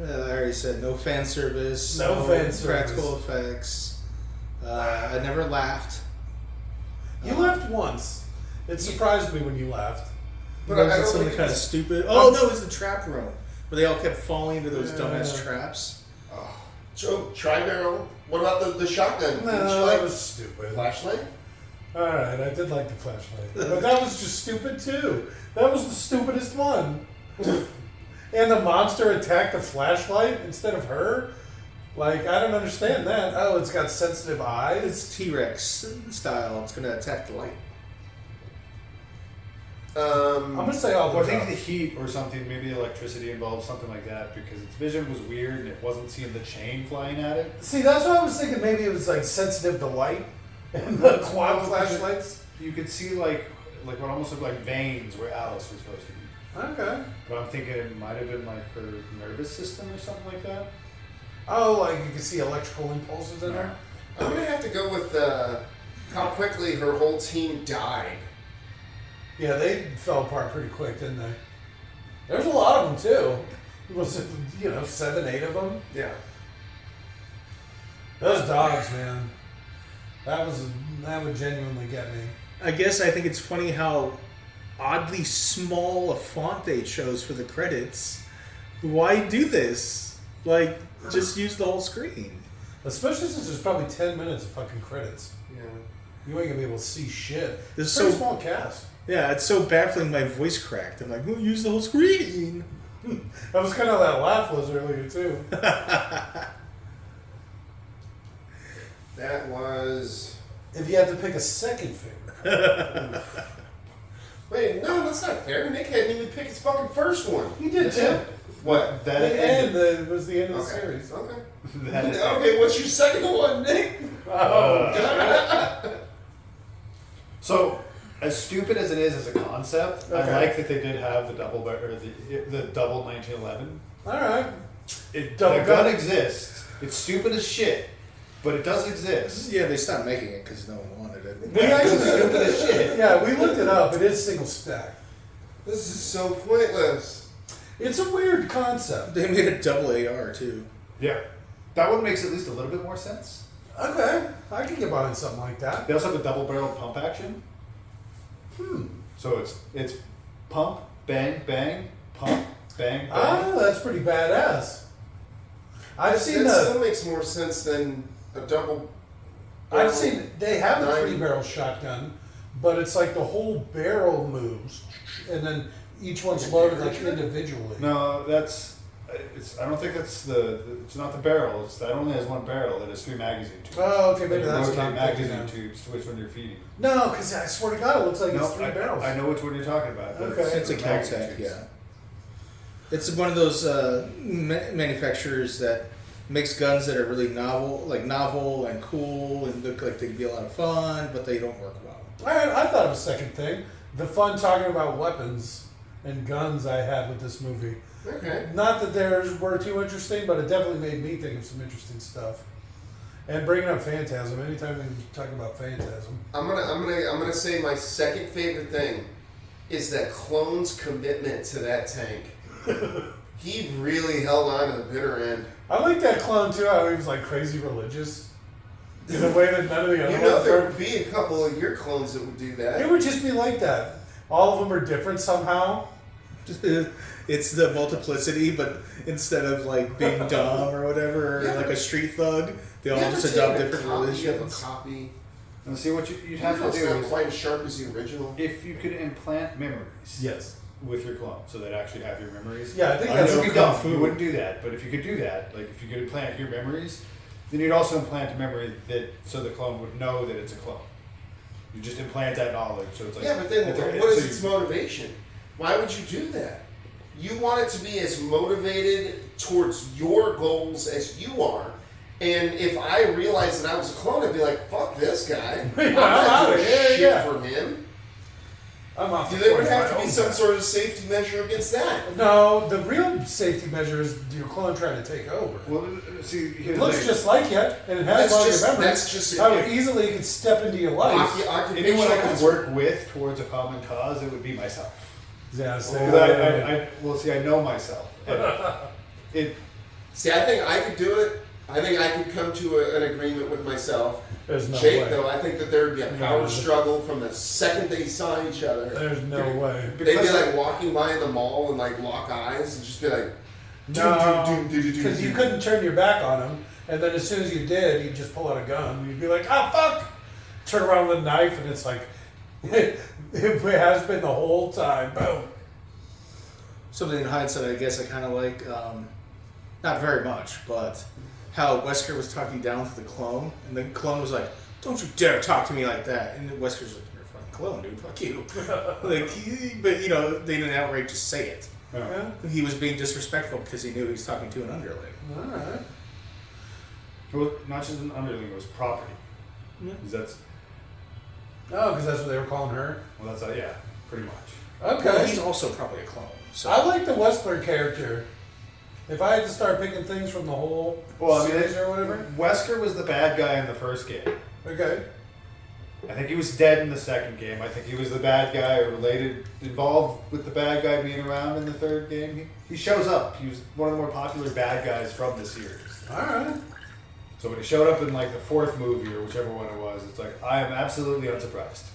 I already said no fan service. No fan service. Practical effects. I never laughed. You laughed once. It surprised me when you laughed. But Was I it don't something think kind of it's- stupid? Oh no, it was the trap room where they all kept falling into those dumbass Yeah. traps. Joe, tri-barrel. What about the shotgun? Didn't you No, like that was stupid. flashlight? Alright, I did like the flashlight. But that was just stupid too. That was the stupidest one. And the monster attacked the flashlight instead of her? Like, I don't understand that. Oh, it's got sensitive eyes? It's T-Rex style. It's gonna attack the light. I'm gonna say all Well, the I think the heat or something, maybe electricity involved, something like that, because its vision was weird and it wasn't seeing the chain flying at it. See, that's what I was thinking. Maybe it was like sensitive to light and the quad flashlights. You could see like what almost looked like veins where Alice was supposed to be. Okay. But I'm thinking it might have been like her nervous system or something like that. Oh, like you can see electrical impulses in her? I'm gonna have to go with how quickly her whole team died. Yeah, they fell apart pretty quick, didn't they? There's a lot of them too. Was it, 7, 8 of them? Yeah. Those dogs, man. That would genuinely get me. I guess I think it's funny how oddly small a font they chose for the credits. Why do this? Like, just use the whole screen. Especially since there's probably 10 minutes of fucking credits. Yeah. You ain't gonna be able to see shit. This Pretty so small cast. Yeah, it's so baffling. My voice cracked. I'm like, we'll use the whole screen. That was kind of how that laugh was earlier too. That was. If you had to pick a second favorite. Wait, no, that's not fair. Nick hadn't even picked his fucking first one. You did too. What? The end was the end of the Okay. series. Okay. That is Okay, what's your second one, Nick? So, as stupid as it is as a concept, Okay. I like that they did have the double the double 1911. All right. The Double gun gun. exists. It's stupid as shit, but it does exist. Yeah, they stopped making it because no one wanted it. We actually Stupid as shit. Yeah, we looked it up. It is single stack. This is so pointless. It's a weird concept. They made a double AR too. Yeah, that one makes at least a little bit more sense. Okay, I can get behind something like that. They also have the double barrel pump action. So it's pump, bang, bang, pump, bang, bang. Ah, that's pretty badass. I've seen That the. still makes more sense than a double. I've seen they have a Nine. 3-barrel shotgun, but it's like the whole barrel moves, and then each one's loaded like individually. No, that's. I don't think that's it's not the barrel. That only has one barrel. It has 3 magazine tubes. Oh, okay, maybe Like that's what rotate I'm magazine thinking of. tubes to which one you're feeding. No, because I swear to God, it looks like No, it's 3 barrels. I know which one you're talking about. Okay. It's a the magazine Caltech, tubes. yeah. It's one of those manufacturers that makes guns that are really novel and cool and look like they could be a lot of fun, but they don't work well. All right, I thought of a second thing. The fun talking about weapons and guns I had with this movie. Okay. Not that theirs were too interesting, but it definitely made me think of some interesting stuff. And bringing up Phantasm, anytime we talk about Phantasm. I'm gonna say my second favorite thing is that Clone's commitment to that tank. He really held on to the bitter end. I like that clone too, how he was like crazy religious. In a way that none of the other You know ones there were. would be a couple of your clones that would do that. It would just be like that. All of them are different somehow. It's the multiplicity, but instead of like being dumb or whatever, or Yeah. like a street thug, they all You ever just take adopt a different copy of religions. a copy. And see what you'd You have know to it's do not is quite as sharp as the original. if you could implant memories Yes. with your clone, so they'd actually have your memories. Yeah, I think I that's know You what kung could fu. you wouldn't do that, but if you could do that, like if you could implant your memories, then you'd also implant a memory that so the clone would know that it's a clone. You just implant that knowledge, so it's like Yeah, but then that they're- what is so its you- motivation? Why would you do that? You want it to be as motivated towards your goals as you are. And if I realized that I was a clone, I'd be like, fuck this guy. I'm not outta doing here, shit yeah. for him. I'm off. There would have to be some sort of safety measure against that. No, the real safety measure is your clone trying to take over. Well, see, It here's the looks thing. just like you, and it has That's all just- your memories. that's just- how easily it could step into your life. Anyone I could work with towards a common cause, it would be myself. Yeah, so Because I know myself. And it See, I think I could do it. I think I could come to an agreement with myself. there's no Jake, way. though, I think that there would be a power No. struggle from the second they saw each other. There's no way. They'd be like walking by in the mall and like lock eyes and just be like, No, do. because you couldn't turn your back on him, and then as soon as you did, he'd just pull out a gun. You'd be like, "Ah, fuck!" Turn around with a knife, and it's like it has been the whole time. Boom. Something in hindsight, I guess I kind of like, not very much, but how Wesker was talking down to the clone, and the clone was like, "Don't you dare talk to me like that!" And Wesker's like, "You're a fucking clone, dude. Fuck you." But you know, they didn't outright just say it. Yeah. He was being disrespectful because he knew he was talking to an underling. All right. well, not just an underling, it was property. Yeah. 'Cause that's Oh, because that's what they were calling her. well, that's yeah, pretty much. Okay. Well, he's also probably a clone. So I like the Westler character. If I had to start picking things from the whole series or whatever. Wesker was the bad guy in the first game. Okay. I think he was dead in the second game. I think he was the bad guy or involved with the bad guy being around in the third game. He shows up. He was one of the more popular bad guys from the series. All right. So when he showed up in like the fourth movie or whichever one it was, it's like I am absolutely unsurprised.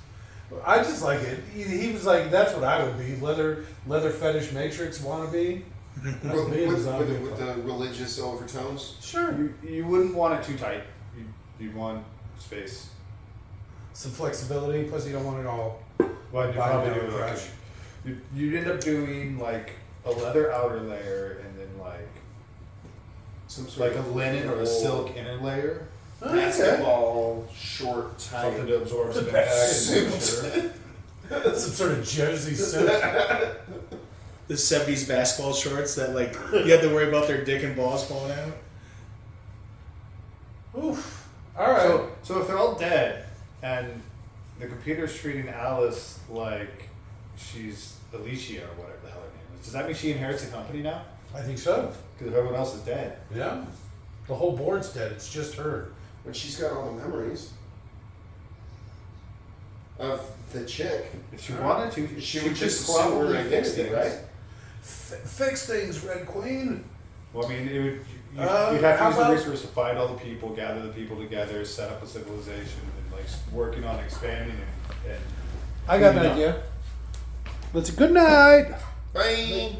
I just like it. He was like, that's what I would be. Leather fetish matrix wannabe. That's With, me as a with, zombie. with the religious overtones. Sure. You wouldn't want it too tight. You'd want space. Some flexibility, plus you don't want it all. Well, you'd Body probably down do the like crash. you'd end up doing like a leather outer layer and then like Some sort like a of linen or a wool, silk inner layer, basketball short tight. something to absorb some impact. Suit. Some sort of jersey suit. The 70s basketball shorts that, like, you had to worry about their dick and balls falling out. Oof. All right. So if they're all dead and the computer's treating Alice like she's Alicia or whatever the hell her name is, does that mean she inherits the company now? I think so. Because everyone else is dead. Yeah. The whole board's dead. It's just her. When she's got all the memories of the chick, If she wanted to, she could would just probably probably fix fix it, things. right? Fix things, Red Queen. Well, I mean, it would. Uh, You'd have to how use the about- resources to find all the people, gather the people together, set up a civilization, and like working on expanding and I got an cleaning up. idea. Let's good night. Bye.